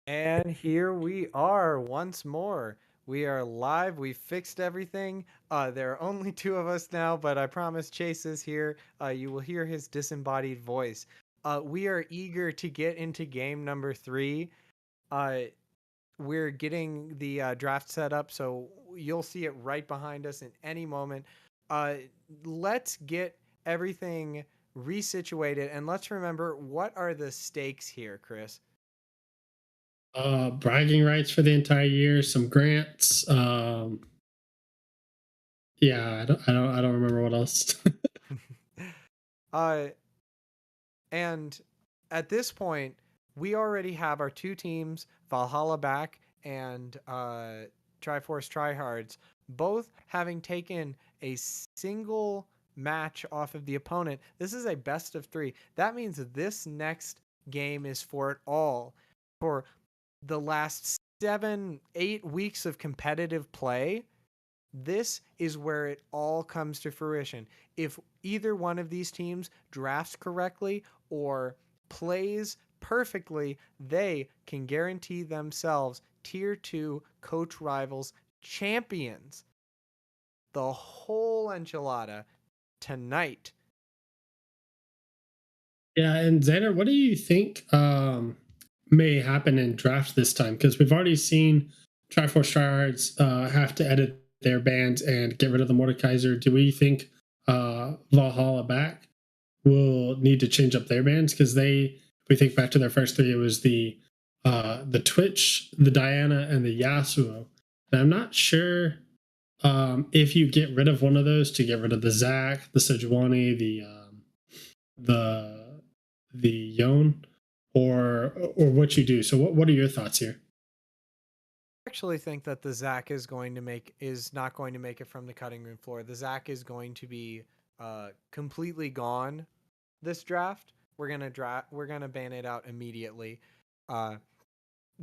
And here we are once more. We are live. We fixed everything. There are only two of us now, but I promise Chase is here. You will hear his disembodied voice. We are eager to get into game number three. Uh, we're getting the draft set up, so you'll see it right behind us in any moment. Uh, let's get everything resituated, and let's remember what are the stakes here, Chris. Bragging rights for the entire year, some grants. Yeah, I don't remember what else. uh, And at this point, we already have our two teams, Valhalla Back and Triforce Tryhards, both having taken a single match off of the opponent. This is a best of three. That means this next game is for it all. For the last 7, 8 weeks of competitive play, this is where it all comes to fruition. If either one of these teams drafts correctly or plays perfectly, they can guarantee themselves tier 2 coach rivals champions. The whole enchilada tonight. Yeah, and Xander, what do you think may happen in draft this time? Because we've already seen Triforce Tryhards have to edit their bands and get rid of the Mordekaiser. Do we think Valhalla back will need to change up their bands? Because if we think back to their first three, it was the Twitch, the Diana, and the Yasuo. And I'm not sure if you get rid of one of those to get rid of the Zac, the Sejuani, the Yon, or what you do. So what are your thoughts here? I actually think that the Zac is not going to make it from the cutting room floor. The Zac is going to be completely gone this draft. We're gonna ban it out immediately. Uh,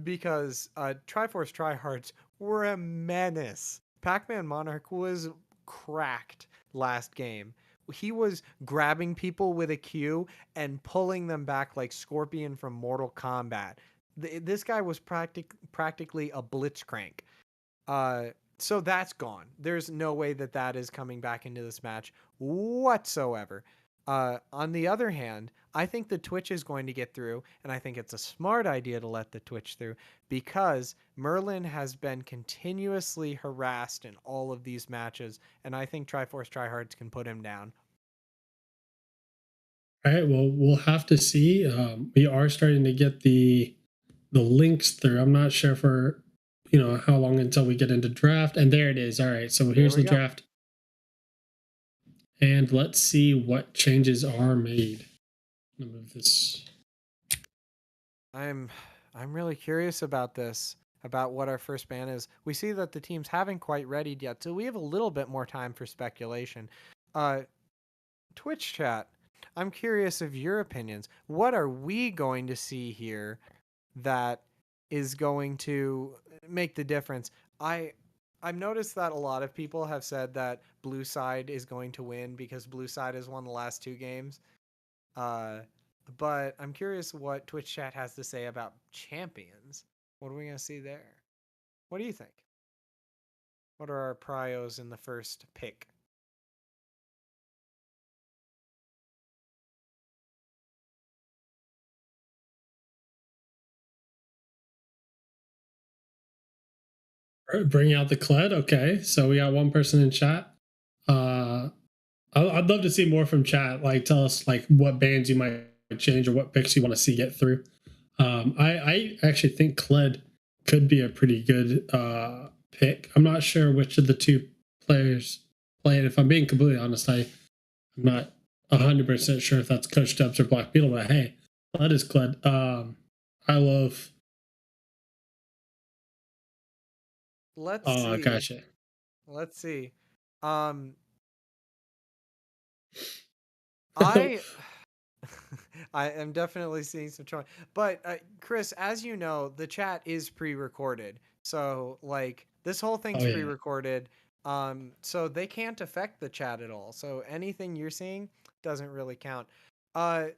because Triforce Tryhards were a menace. Pac-Man Monarch was cracked last game. He was grabbing people with a Q and pulling them back like Scorpion from Mortal Kombat. This guy was practically a blitzcrank. Uh, so that's gone. There's no way that that is coming back into this match whatsoever. On the other hand, I think the Twitch is going to get through, and I think it's a smart idea to let the Twitch through because Merlin has been continuously harassed in all of these matches, and I think Triforce Tryhards can put him down. All right. Well, we'll have to see. We are starting to get the links through. I'm not sure for how long until we get into draft. And there it is. All right. So There here's we the go. draft, and let's see what changes are made. I'm gonna move this. I'm I'm really curious about this, about what our first ban is. We see that the teams haven't quite readied yet, so we have a little bit more time for speculation. Uh, Twitch chat. I'm curious of your opinions. What are we going to see here that is going to make the difference? I I've noticed that a lot of people have said that Blue Side is going to win because Blue Side has won the last two games. Uh, but I'm curious what Twitch chat has to say about champions. What are we going to see there? What do you think? What are our prios in the first pick? All right, bring out the Kled. Okay. So we got one person in chat. Uh, I'd love to see more from chat. Like, tell us like what bands you might change or what picks you want to see get through. I actually think Kled could be a pretty good pick. I'm not sure which of the two players play it. If I'm being completely honest, I'm not 100% sure if that's Coach Dubs or Black Beetle, but hey, Kled is Kled. I love. Let's Oh, see. gotcha. Let's see. Um, I I am definitely seeing some charm. But Chris, as you know, the chat is pre-recorded. So like this whole Oh thing's yeah. pre-recorded. So they can't affect the chat at all. So anything you're seeing doesn't really count. Uh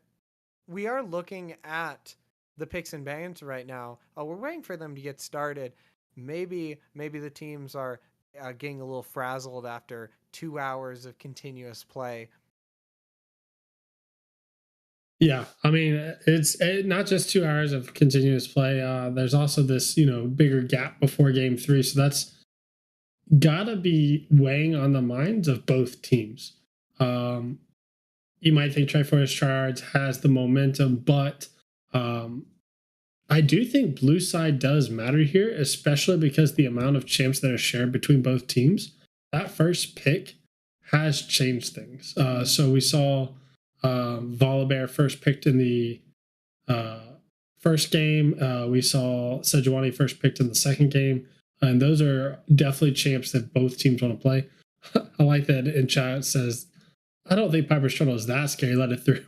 we are looking at the picks and bans right now. We're waiting for them to get started. Maybe the teams are getting a little frazzled after 2 hours of continuous play. Yeah, I mean, not just 2 hours of continuous play. There's also this, bigger gap before game three. So that's gotta be weighing on the minds of both teams. Um, you might think Triforce Tryhards has the momentum, but um, I do think blue side does matter here, especially because the amount of champs that are shared between both teams. That first pick has changed things. So we saw Volibear first picked in the uh, first game. We saw Sejuani first picked in the second game. And those are definitely champs that both teams want to play. I like that in chat it says, I don't think Piper's Tunnel is that scary. Let it through.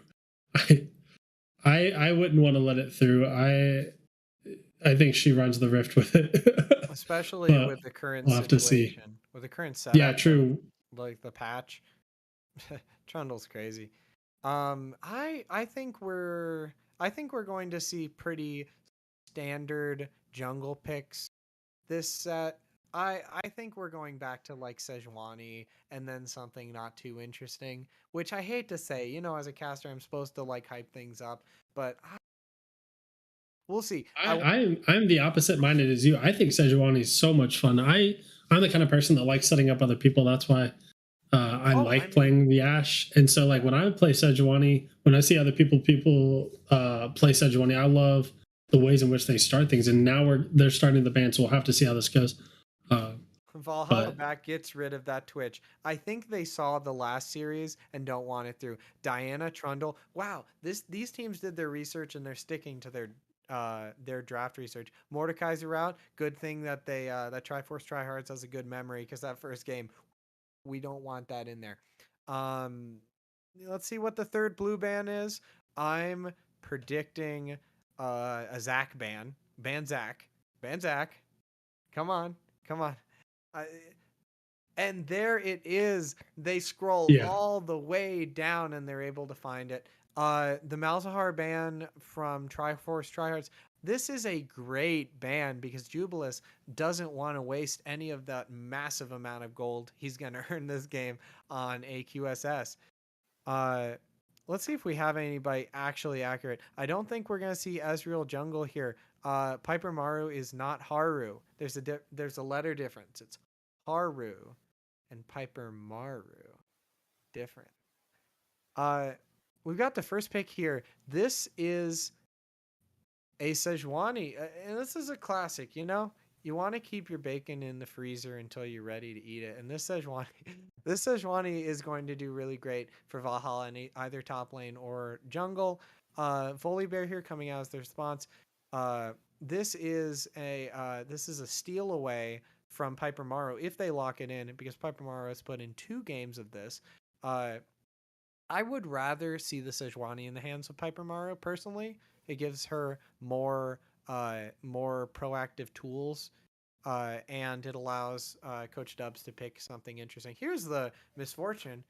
I wouldn't want to let it through. I think she runs the rift with it. Especially with the current we'll have to see. situation. With the current Yeah, setup. true. Like the patch. Trundle's crazy. I think we're going to see pretty standard jungle picks this set. I think we're going back to like Sejuani and then something not too interesting, which I hate to say. As a caster, I'm supposed to like hype things up, but we'll see. I'm the opposite minded as you. I think Sejuani is so much fun. I'm the kind of person that likes setting up other people. That's why I playing the Ashe. And so like when I play Sejuani, when I see other people play Sejuani, I love the ways in which they start things. And now they're starting the ban, so we'll have to see how this goes. Valhalla back gets rid of that Twitch. I think they saw the last series and don't want it through. Diana, Trundle. Wow, these teams did their research and they're sticking to their draft research. Mordekai's around. Good thing that they that Triforce Tryhards has a good memory because that first game, we don't want that in there. Let's see what the third blue ban is. I'm predicting a Zac ban. Ban Zac. Ban Zac. Come on. Come on. And there it is. They scroll all the way down and they're able to find it. The Malzahar ban from Triforce Tryhards. This is a great ban because Jubilis doesn't want to waste any of that massive amount of gold he's going to earn this game on AQSS. Let's see if we have anybody actually accurate. I don't think we're going to see Ezreal jungle here. Piper Maru is not Haru. There's a letter difference. It's Haru and Piper Maru. Different. We've got the first pick here. This is a Sejuani, and this is a classic. You want to keep your bacon in the freezer until you're ready to eat it. And this Sejuani is going to do really great for Valhalla in either top lane or jungle. Volibear here coming out as the response. This is a steal away from Piper Maru if they lock it in, because Piper Maru has put in 2 games of this. I would rather see the Sejuani in the hands of Piper Maru personally. It gives her more proactive tools, and it allows Coach Dubs to pick something interesting. Here's the Misfortune.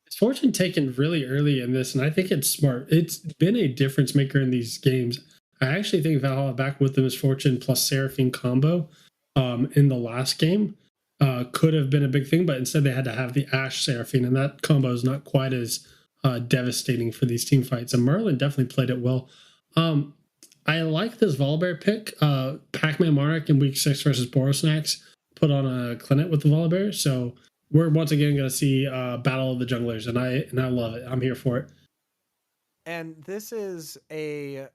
Misfortune taken really early in this, and I think it's smart. It's been a difference maker in these games. I actually think Valhalla back with the Misfortune plus Seraphine combo in the last game could have been a big thing, but instead they had to have the Ashe Seraphine, and that combo is not quite as devastating for these team fights. And Merlin definitely played it well. I like this Volibear pick. Pac-Man Monarch in week 6 versus Borosnax put on a clinic with the Volibear. So we're once again going to see Battle of the Junglers, and I love it. I'm here for it. And this is a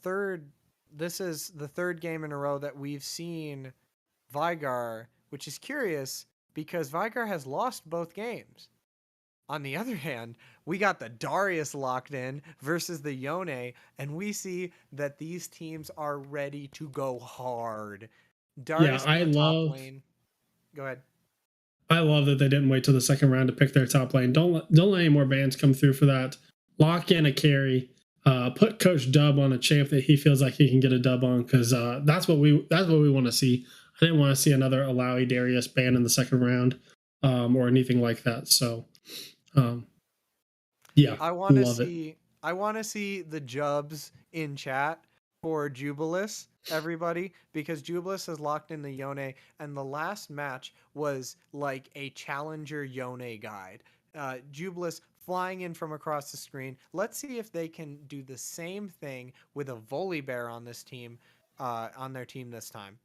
third. This is the third game in a row that we've seen Veigar, which is curious because Veigar has lost both games. On the other hand, we got the Darius locked in versus the Yone, and we see that these teams are ready to go hard. Darius in the top lane. Go ahead. I love that they didn't wait till the second round to pick their top lane. Don't let any more bans come through for that. Lock in a carry. Put Coach Dub on a champ that he feels like he can get a dub on, because that's what we want to see. I didn't want to see another Alawi Darius ban in the second round or anything like that. So, yeah, I want to see. I want to see the Jubs in chat for Jubilis, everybody, because Jubilis has locked in the Yone, and the last match was like a challenger Yone guide. Jubilis flying in from across the screen. Let's see if they can do the same thing with a Volibear on this team, on their team this time.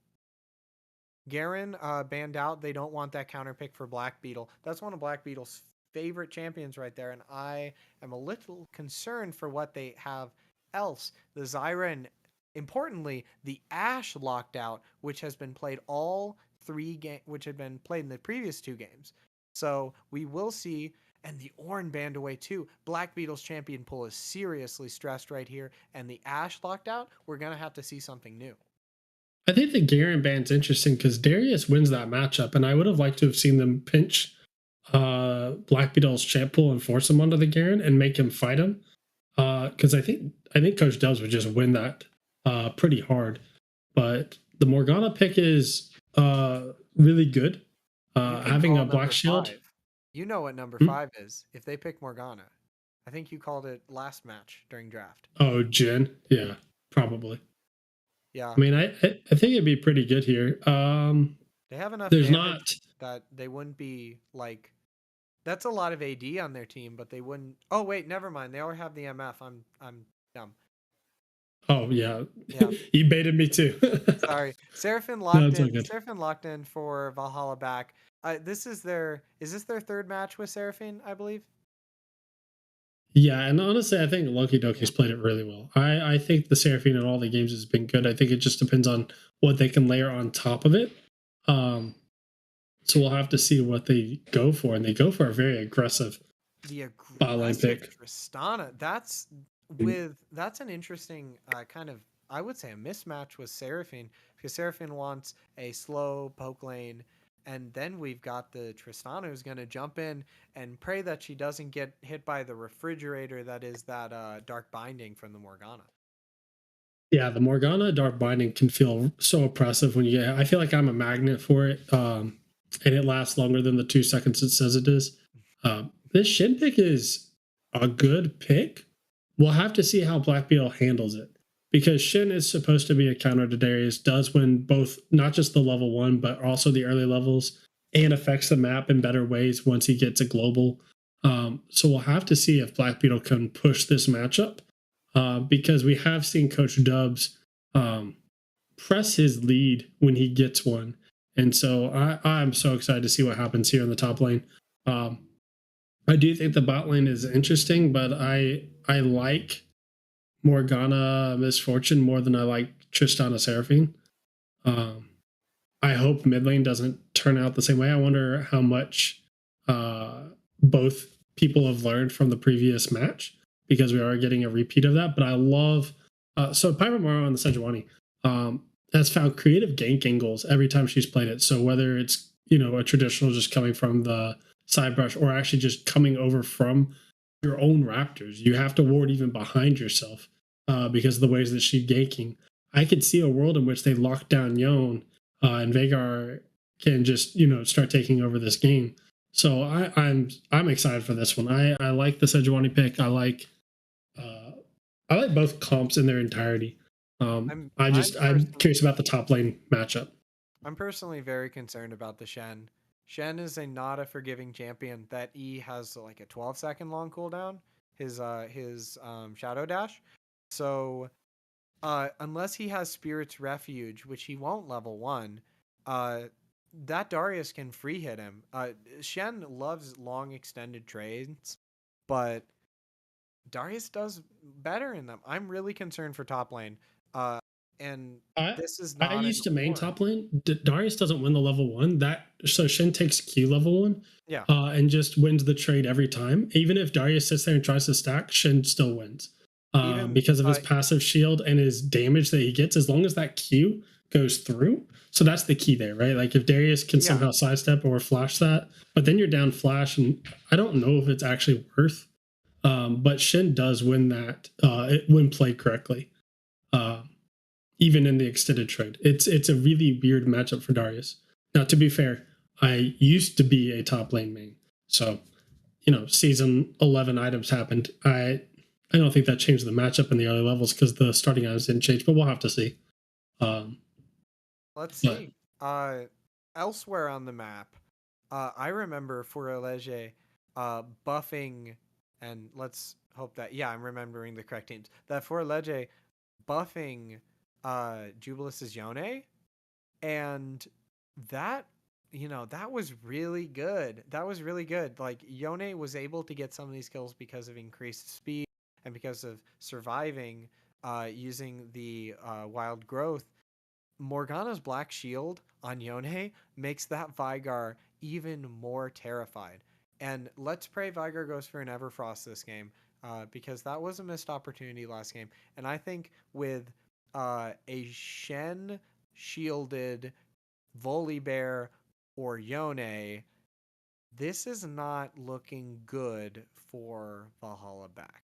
Garen banned out. They don't want that counter pick for Black Beetle. That's one of Black Beetle's favorite champions right there, and I am a little concerned for what they have else. The Zyra and importantly the Ashe locked out, which has been played all three games, which had been played in the previous two games. So we will see. And the Ornn banned away too. Black Beetle's champion pool is seriously stressed right here, and the Ashe locked out. We're gonna have to see something new. I think the Garen ban's interesting because Darius wins that matchup, and I would have liked to have seen them pinch Black Beetle's champ pool and force him onto the Garen and make him fight him. Because I think Coach Dubs would just win that pretty hard. But the Morgana pick is really good. Having a Black Shield. 5. You know what number 5 is if they pick Morgana. I think you called it last match during draft. Oh, Jhin? Yeah, probably. Yeah. I mean, I think it'd be pretty good here. They have enough there's damage not that they wouldn't be like. That's a lot of AD on their team, but they wouldn't. Oh wait, never mind. They already have the MF. I'm dumb. Oh yeah. You baited me too. Sorry, Seraphine locked in. Good. Seraphine locked in for Valhalla back. Is this their third match with Seraphine? I believe. Yeah, and honestly, I think Loki Doki's played it really well. I think the Seraphine in all the games has been good. I think it just depends on what they can layer on top of it. So we'll have to see what they go for, and they go for a very aggressive botline pick. Tristana. That's an interesting kind of, I would say, a mismatch with Seraphine, because Seraphine wants a slow poke lane. And then we've got the Tristana who's going to jump in and pray that she doesn't get hit by the refrigerator that is that Dark Binding from the Morgana. Yeah, the Morgana Dark Binding can feel so oppressive when you get. I feel like I'm a magnet for it, and it lasts longer than the 2 seconds it says it is. This Shin pick is a good pick. We'll have to see how Black Beetle handles it, because Shin is supposed to be a counter to Darius, does win both, not just the level 1, but also the early levels, and affects the map in better ways once he gets a global. So we'll have to see if Black Beetle can push this matchup, because we have seen Coach Dubs press his lead when he gets one. And so I'm so excited to see what happens here in the top lane. I do think the bot lane is interesting, but I like Morgana Misfortune more than I like Tristana Seraphine. I hope mid lane doesn't turn out the same way. I wonder how much both people have learned from the previous match, because we are getting a repeat of that. But I love so Pyro Mara on the Sejuani has found creative gank angles every time she's played it. So whether it's a traditional just coming from the side brush, or actually just coming over from your own Raptors, you have to ward even behind yourself. Because of the ways that she's ganking. I could see a world in which they lock down Yone and Veigar can just start taking over this game. So I'm excited for this one. I like the Sejuani pick. I like both comps in their entirety. I'm curious about the top lane matchup. I'm personally very concerned about the Shen. Shen is not a forgiving champion. That E has like a 12-second long cooldown. His Shadow Dash. So, unless he has Spirit's Refuge, which he won't level 1, that Darius can free hit him. Shen loves long extended trades, but Darius does better in them. I'm really concerned for top lane. This is not. I used to main top lane. Darius doesn't win the level 1. So Shen takes Q level 1. Yeah. And just wins the trade every time. Even if Darius sits there and tries to stack, Shen still wins. Because of his passive shield and his damage that he gets, as long as that Q goes through. So that's the key there, right? Like if Darius can somehow sidestep or flash that, but then you're down flash, and I don't know if it's actually worth. But Shen does win that when played correctly, even in the extended trade. It's a really weird matchup for Darius. Now, to be fair, I used to be a top lane main, so season 11 items happened. I don't think that changed the matchup in the early levels because the starting items didn't change, but we'll have to see. Let's But- see. Elsewhere on the map, I remember Forelege buffing, and let's hope that, yeah, I'm remembering the correct teams. That Forelege buffing Jubilus's Yone, and that, that was really good. That was really good. Like, Yone was able to get some of these kills because of increased speed and because of surviving using the wild growth. Morgana's Black Shield on Yone makes that Vigar even more terrified. And let's pray Vigar goes for an Everfrost this game, because that was a missed opportunity last game. And I think with a Shen shielded Volibear or Yone, this is not looking good for Valhalla back.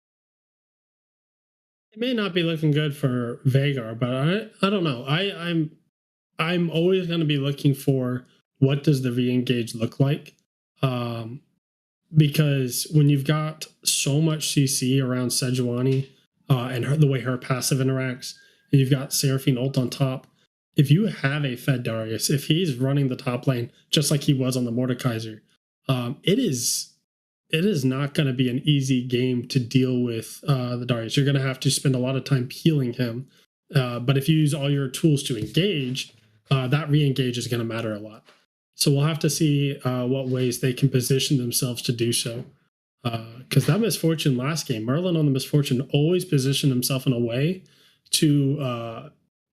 It may not be looking good for Vagar, but I don't know. I'm always going to be looking for what does the re-engage look like, because when you've got so much CC around Sejuani and the way her passive interacts, and you've got Seraphine ult on top, if you have a fed Darius, if he's running the top lane just like he was on the Mordekaiser, it is not going to be an easy game to deal with the Darius. You're going to have to spend a lot of time peeling him. But if you use all your tools to engage, that re-engage is going to matter a lot. So we'll have to see what ways they can position themselves to do so. Because that Misfortune last game, Merlin on the Misfortune always positioned himself in a way to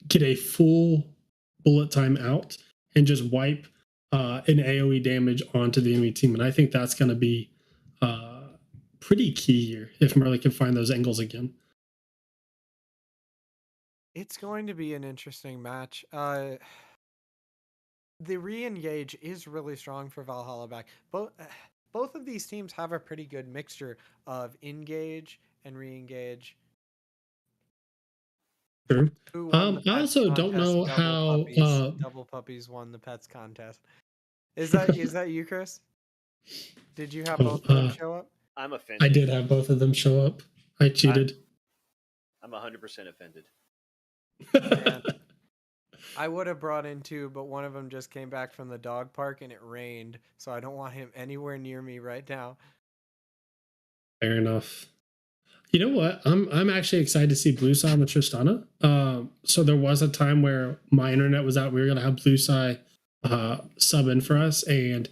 get a full bullet time out and just wipe an AoE damage onto the enemy team. And I think that's going to be pretty key here if Merlin can find those angles again. It's going to be an interesting match. The re-engage is really strong for Valhalla back. Both of these teams have a pretty good mixture of engage and re-engage. Sure. I also don't know how Double Puppies won the pets contest. Is that you, Chris? Did you have both of them show up? I'm offended. I did have both of them show up. I cheated. I'm 100% offended. Man, I would have brought in two, but one of them just came back from the dog park and it rained, so I don't want him anywhere near me right now. Fair enough. You know what? I'm actually excited to see Bluesai on the Tristana. So there was a time where my internet was out. We were gonna have Bluesai sub in for us, and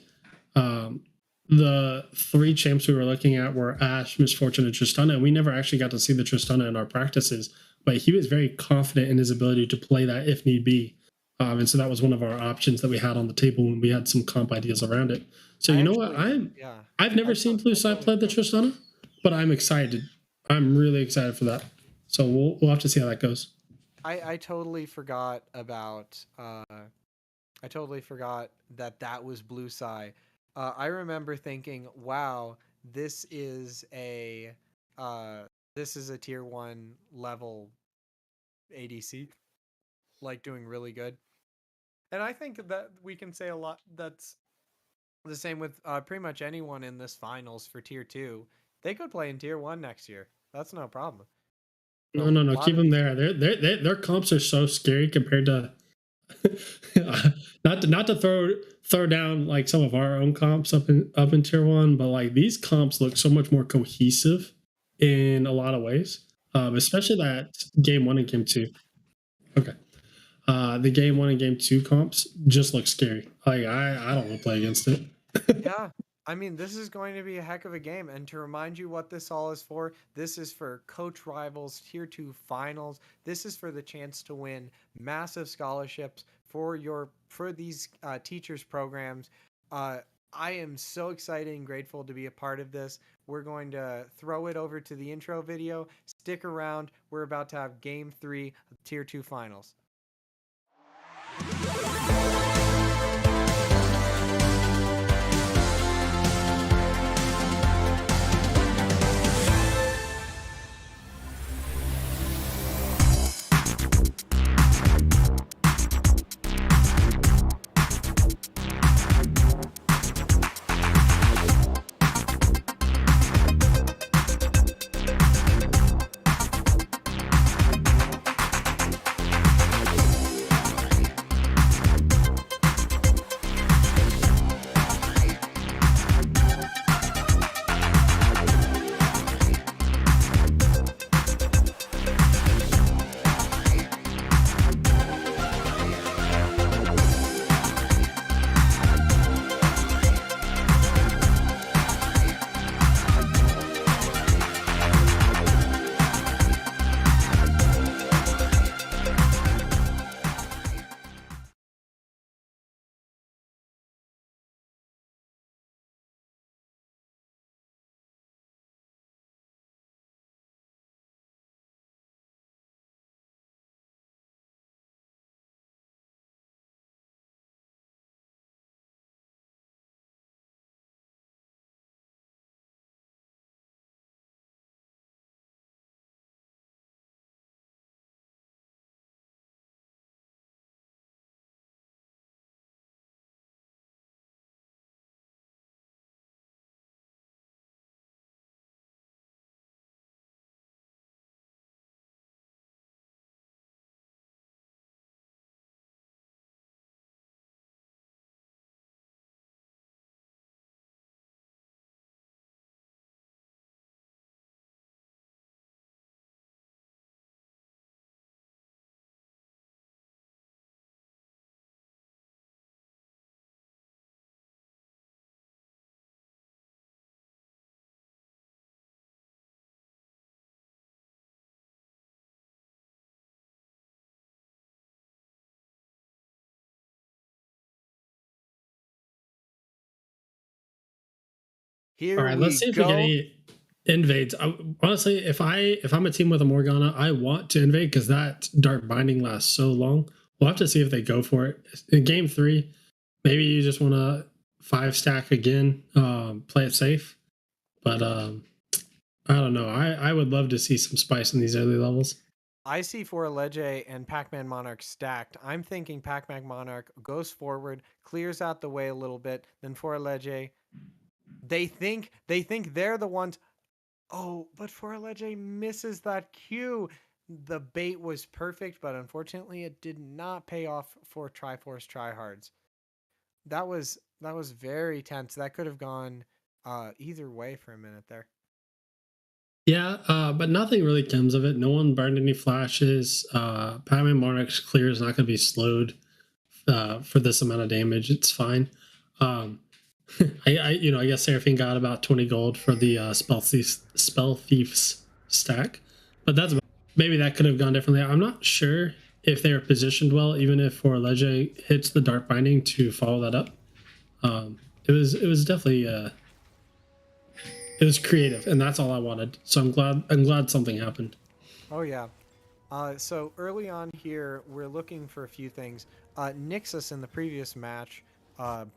the three champs we were looking at were Ashe, Misfortune, and Tristana. And we never actually got to see the Tristana in our practices, but he was very confident in his ability to play that if need be. And so that was one of our options that we had on the table when we had some comp ideas around it. So you know what? I've never seen Bluesai play the Tristana, but I'm excited. I'm really excited for that. So we'll have to see how that goes. I totally forgot about I totally forgot that was Bluesai. I remember thinking, wow, this is a tier 1 level ADC, like doing really good. And I think that we can say a lot that's the same with pretty much anyone in this finals for tier 2. They could play in tier 1 next year. That's no problem. No. Keep them there. Their comps are so scary compared to not to throw down like some of our own comps up in tier 1, but like these comps look so much more cohesive in a lot of ways. Especially that game 1 and game 2. Okay. The game 1 and game 2 comps just look scary. Like I don't want to play against it. Yeah. I mean, this is going to be a heck of a game. And to remind you what this all is for, this is for Coach Rivals Tier 2 Finals. This is for the chance to win massive scholarships for these teachers programs. I am so excited and grateful to be a part of this. We're going to throw it over to the intro video. Stick around. We're about to have Game 3 of Tier 2 Finals. Here All right, we let's see if we go. get any invades. Honestly, if I'm a team with a Morgana, I want to invade because that dark binding lasts so long. We'll have to see if they go for it in game 3. Maybe you just want to 5-stack again, play it safe. But I don't know. I would love to see some spice in these early levels. I see Foralege and Pac-Man Monarch stacked. I'm thinking Pac-Man Monarch goes forward, clears out the way a little bit, then Foralege. They think they're the ones. Oh, but Foralege misses that Q. The bait was perfect, but unfortunately it did not pay off for Triforce Tryhards. That was very tense. That could have gone either way for a minute there. Yeah, but nothing really comes of it. No one burned any flashes. Pac-Man Monarch's clear is not going to be slowed for this amount of damage. It's fine. I guess Seraphine got about 20 gold for the Spell Thief's stack, but maybe that could have gone differently. I'm not sure if they were positioned well, even if Foralege hits the Dark Binding to follow that up. It was definitely it was creative, and that's all I wanted. So I'm glad something happened. Oh yeah. So early on here, we're looking for a few things. Nixus in the previous match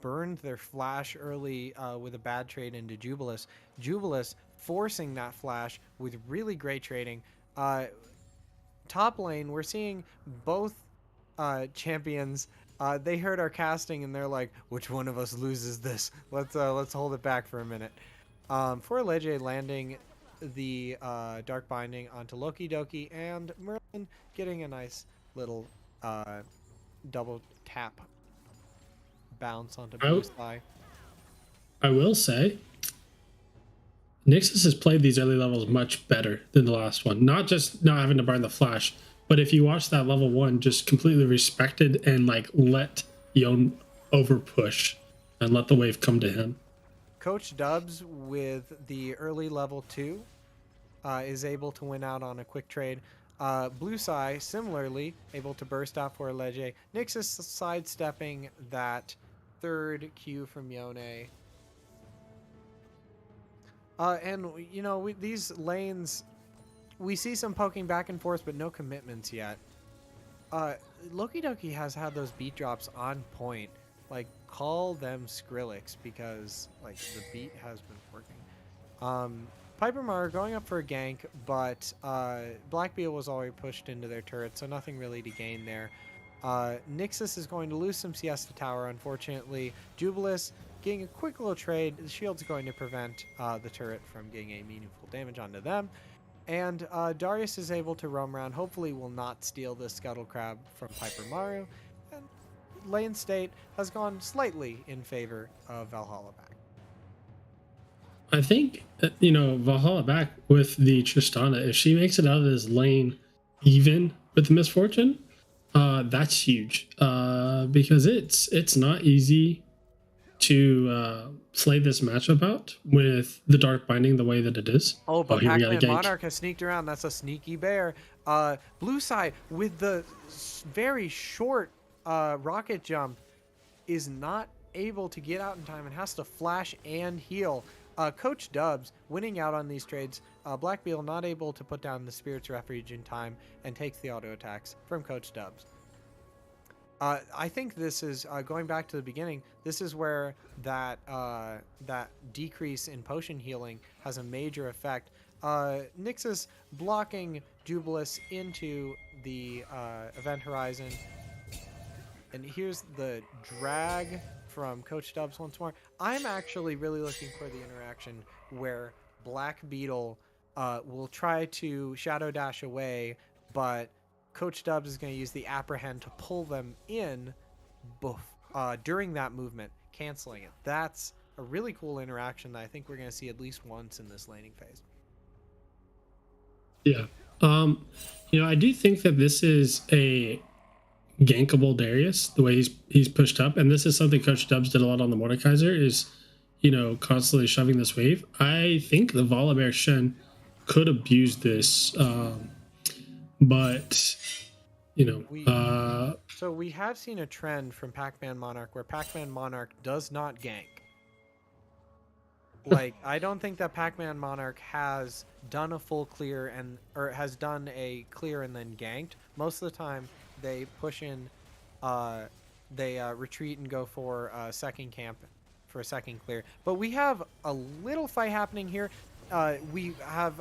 burned their flash early with a bad trade into Jubilis. Jubilis forcing that flash with really great trading. Top lane, we're seeing both champions. They heard our casting and they're like, "Which one of us loses this? Let's hold it back for a minute." Foralege landing the Dark Binding onto Loki Doki, and Merlin getting a nice little double tap bounce onto Bluesky. I will say, Nixus has played these early levels much better than the last one. Not just not having to burn the flash, but if you watch that level 1, just completely respected and like let Yone over push and let the wave come to him. Coach Dubs with the early level 2 is able to win out on a quick trade. Bluesky similarly able to burst out for Foralege. Nixus sidestepping that third Q from Yone. And you know, these lanes, we see some poking back and forth, but no commitments yet. Loki Doki has had those beat drops on point. Like, call them Skrillex because like the beat has been working. Piper Mar going up for a gank, but Blackbeetle was already pushed into their turret, so nothing really to gain there. Nixus is going to lose some Siesta Tower, unfortunately. Jubilis getting a quick little trade. The shield's going to prevent the turret from getting any meaningful damage onto them. And Darius is able to roam around. Hopefully will not steal the Scuttle Crab from Piper Maru. And lane state has gone slightly in favor of Valhalla back. I think, Valhalla back with the Tristana, if she makes it out of this lane even with the Misfortune, that's huge. Because it's not easy to play this matchup out with the Dark Binding the way that it is. Oh, but Pac-Man Monarch has sneaked around. That's a sneaky bear. Bluesky with the very short rocket jump is not able to get out in time and has to flash and heal. Coach Dubs winning out on these trades. Blackbeetle not able to put down the Spirit's Refuge in time and takes the auto attacks from Coach Dubs. I think this is going back to the beginning. This is where that decrease in potion healing has a major effect. Nixus blocking Jubilis into the event horizon, and here's the drag from Coach Dubs once more. I'm actually really looking for the interaction where Blackbeetle will try to shadow dash away, but Coach Dubs is going to use the apprehend to pull them in during that movement, canceling it. That's a really cool interaction that I think we're going to see at least once in this laning phase. Yeah. I do think that this is a gankable Darius, the way he's pushed up, and this is something Coach Dubs did a lot on the Mordekaiser, is constantly shoving this wave. I think the Volibear Shen could abuse this, but so we have seen a trend from Pac-Man Monarch where Pac-Man Monarch does not gank. Like, I don't think that Pac-Man Monarch has done a full clear or has done a clear and then ganked. Most of the time, they push in, they retreat and go for a second camp for a second clear. But we have a little fight happening here. We have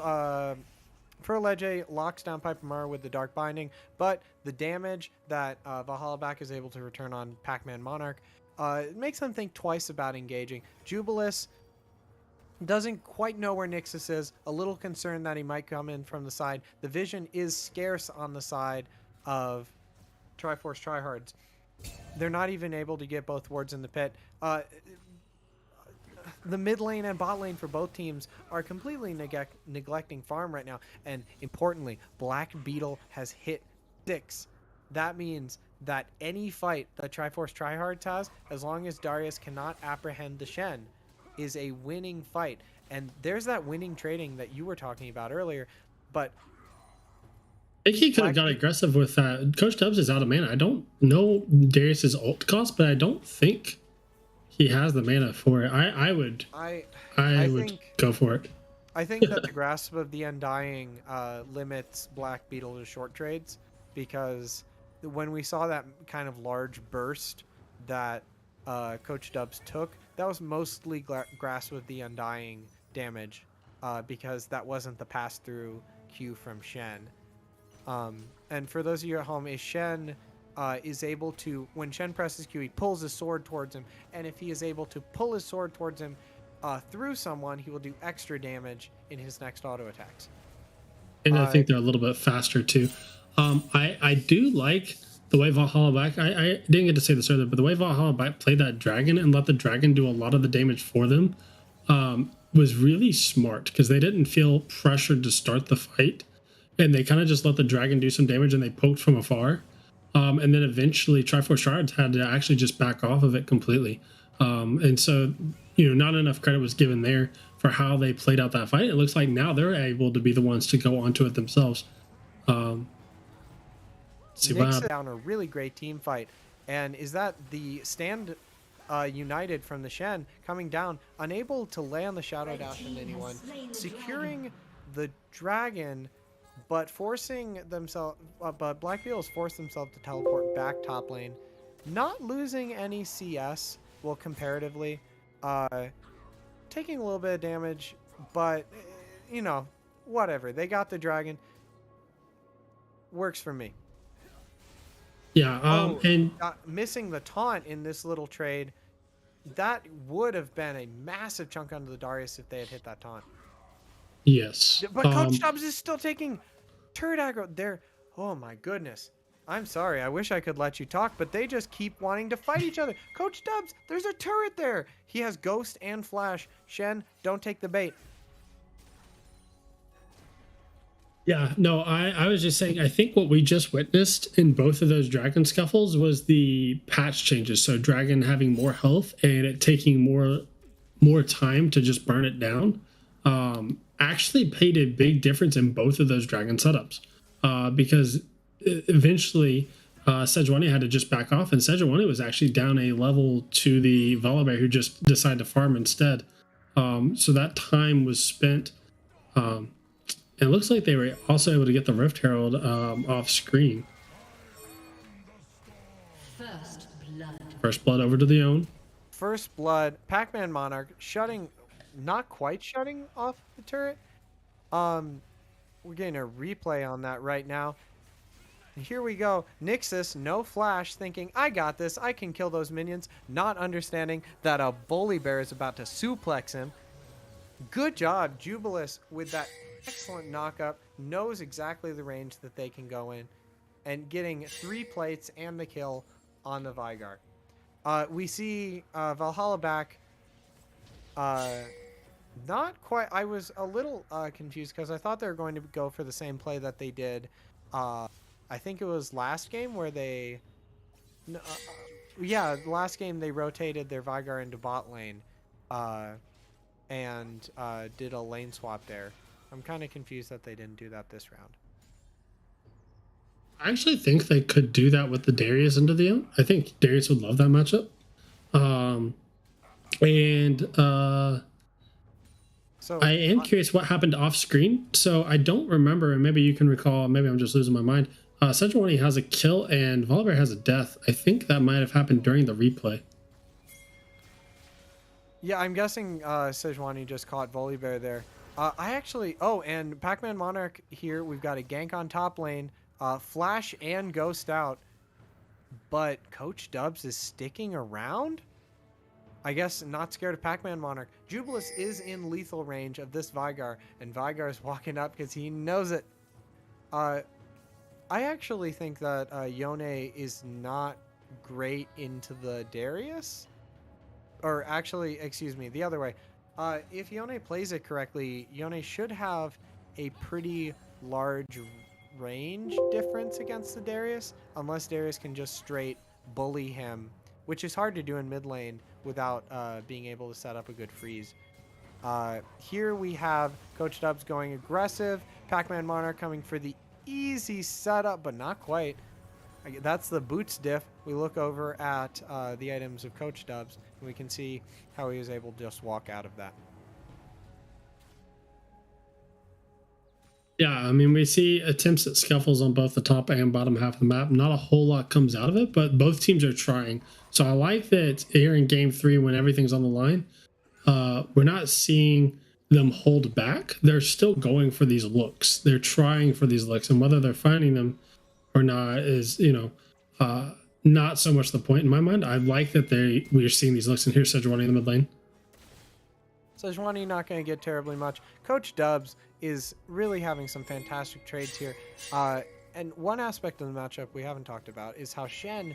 Ferlegge locks down Piper Mara with the Dark Binding, but the damage that Valhalla Back is able to return on Pac-Man Monarch makes them think twice about engaging. Jubilis doesn't quite know where Nixus is, a little concerned that he might come in from the side. The vision is scarce on the side of Triforce Tryhards. They're not even able to get both wards in the pit. The mid lane and bot lane for both teams are completely neglecting farm right now. And importantly, Black Beetle has hit 6. That means that any fight that Triforce Tryhards has, as long as Darius cannot apprehend the Shen, is a winning fight. And there's that winning trading that you were talking about earlier. But I think he could have got aggressive with that. Coach Dubs is out of mana. I don't know Darius's ult cost, but I don't think he has the mana for it. I would go for it. I think that the Grasp of the Undying limits Black Beetle to short trades, because when we saw that kind of large burst that Coach Dubs took, that was mostly Grasp of the Undying damage, because that wasn't the pass-through Q from Shen. And for those of you at home, is Shen is able to, when Shen presses Q, he pulls his sword towards him, and if he is able to pull his sword towards him through someone, he will do extra damage in his next auto attacks. And I think they're a little bit faster too. I do like the way Valhalla Black, I didn't get to say this earlier, but the way Valhalla Black played that dragon and let the dragon do a lot of the damage for them was really smart, because they didn't feel pressured to start the fight, and they kind of just let the dragon do some damage and they poked from afar. And then eventually Triforce Shards had to actually just back off of it completely. And so, not enough credit was given there for how they played out that fight. It looks like now they're able to be the ones to go onto it themselves. Nick's down a really great team fight. And is that the stand united from the Shen coming down, unable to lay on the Shadow Dash on anyone, securing the dragon, but forcing themselves, but Black Beetle's forced themselves to teleport back top lane, not losing any CS, well, comparatively, taking a little bit of damage, but, whatever. They got the dragon. Works for me. Yeah, and missing the taunt in this little trade, that would have been a massive chunk under the Darius if they had hit that taunt. Yes. But Coach Dubs is still taking turret aggro. There. Oh my goodness. I'm sorry. I wish I could let you talk, but they just keep wanting to fight each other. Coach Dubs, there's a turret there. He has Ghost and Flash. Shen, don't take the bait. Yeah, no, I was just saying, I think what we just witnessed in both of those dragon scuffles was the patch changes. So dragon having more health and it taking more time to just burn it down actually made a big difference in both of those dragon setups, because eventually Sejuani had to just back off, and Sejuani was actually down a level to the Volibear, who just decided to farm instead. So that time was spent. It looks like they were also able to get the Rift Herald off screen. First blood over to the own. First blood. Pac-Man Monarch not quite shutting off the turret. We're getting a replay on that right now. Here we go. Nixus, no flash, thinking, I got this. I can kill those minions. Not understanding that a Volibear is about to suplex him. Good job, Jubilis, with that excellent knockup. Knows exactly the range that they can go in. And getting 3 plates and the kill on the Veigar. We see Valhalla back. Not quite. I was a little confused because I thought they were going to go for the same play that they did. I think it was last game where they... yeah, last game they rotated their Veigar into bot lane. And did a lane swap there. I'm kind of confused that they didn't do that this round. I actually think they could do that with the Darius into the own. I think Darius would love that matchup. So I am curious what happened off screen. So I don't remember, and maybe you can recall. Maybe I'm just losing my mind. Sejuani has a kill and Volibear has a death. I think that might have happened during the replay. yeah, I'm guessing Sejuani just caught Volibear there. I actually... Oh, and Pac-Man Monarch here. We've got a gank on top lane. Flash and Ghost out. But Coach Dubs is sticking around? I guess not scared of Pac-Man Monarch. Jubilis is in lethal range of this Vigar, and Vigar is walking up because he knows it. I actually think that Yone is not great into the Darius. Or actually, excuse me, the other way. If Yone plays it correctly, Yone should have a pretty large range difference against the Darius, unless Darius can just straight bully him, which is hard to do in mid lane without being able to set up a good freeze. Here we have Coach Dubs going aggressive, Pac-Man Monarch coming for the easy setup, but not quite. That's the boots diff. We look over at the items of Coach Dubs, and we can see how he was able to just walk out of that. Yeah, I mean, we see attempts at scuffles on both the top and bottom half of the map. Not a whole lot comes out of it, but both teams are trying. So I like that here in game 3, when everything's on the line, we're not seeing them hold back. They're still going for these looks. They're trying for these looks, and whether they're finding them or not is, not so much the point in my mind. I like that we are seeing these looks, and here's Sejuani in the mid lane. Sejuani not going to get terribly much. Coach Dubs is really having some fantastic trades here. And one aspect of the matchup we haven't talked about is how Shen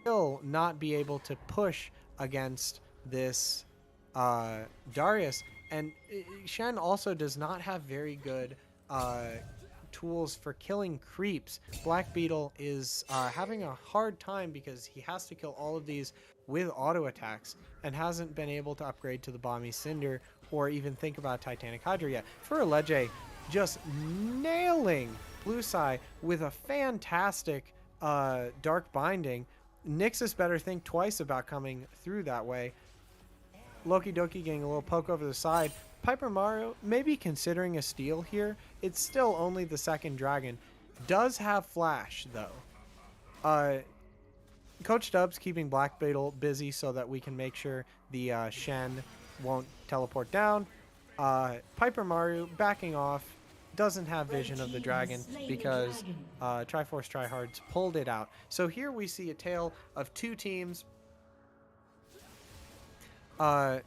will not be able to push against this Darius. And Shen also does not have very good tools for killing creeps. Black Beetle is having a hard time because he has to kill all of these with auto attacks and hasn't been able to upgrade to the Bomby Cinder or even think about Titanic Hydra yet. Furalege just nailing Bluesai with a fantastic Dark Binding. Nixus better think twice about coming through that way. Loki Doki getting a little poke over the side. Piper Mario maybe considering a steal here. It's still only the second dragon. Does have flash though. Coach Dubs keeping Black Beetle busy so that we can make sure the Shen won't teleport down. Piper Mario backing off. Doesn't have vision of the dragon because Triforce Tryhards pulled it out. So here we see a tale of two teams. Oh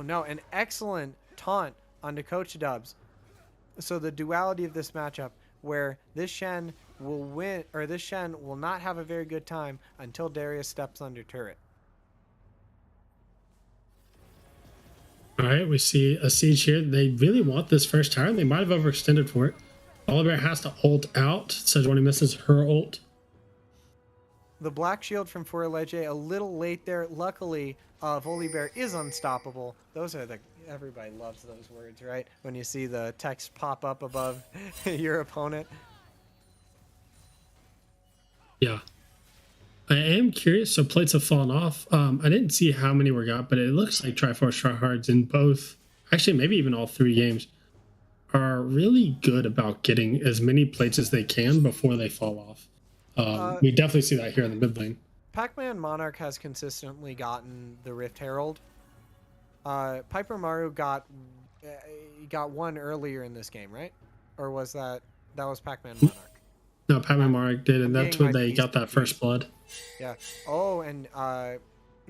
no, an excellent taunt onto Coach Dubs. So the duality of this matchup where this Shen will win, or this Shen will not have a very good time until Darius steps under turret. All right, we see a siege here. They really want this first tower. They might have overextended for it. Volibear has to ult out. Sejuani misses her ult. The Black Shield from Furalege a little late there. Luckily, Volibear is unstoppable. Those are everybody loves those words, right? When you see the text pop up above your opponent. Yeah. I am curious. So plates have fallen off. I didn't see how many were got, but it looks like Triforce Tryhards in both, actually maybe even all 3 games, are really good about getting as many plates as they can before they fall off. We definitely see that here in the mid lane. Pac-Man Monarch has consistently gotten the Rift Herald. Piper Mario got one earlier in this game, right? Or was that was Pac-Man Monarch? No, Pac-Man Monarch did, and that's when they got that first blood. Yeah. Oh, and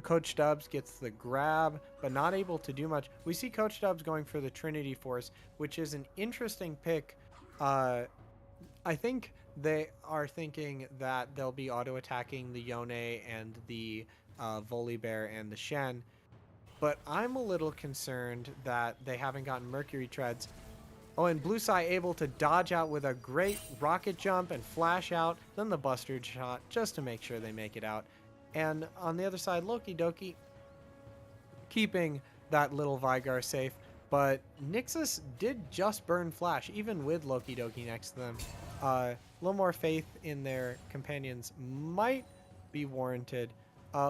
Coach Dubs gets the grab, but not able to do much. We see Coach Dubs going for the Trinity Force, which is an interesting pick. I think they are thinking that they'll be auto-attacking the Yone and the Volibear and the Shen. But I'm a little concerned that they haven't gotten Mercury Treads. Oh, and Bluesai able to dodge out with a great rocket jump and flash out, then the Buster shot just to make sure they make it out. And on the other side, Loki Doki keeping that little Vigar safe. But Nixus did just burn Flash, even with Loki Doki next to them. A little more faith in their companions might be warranted.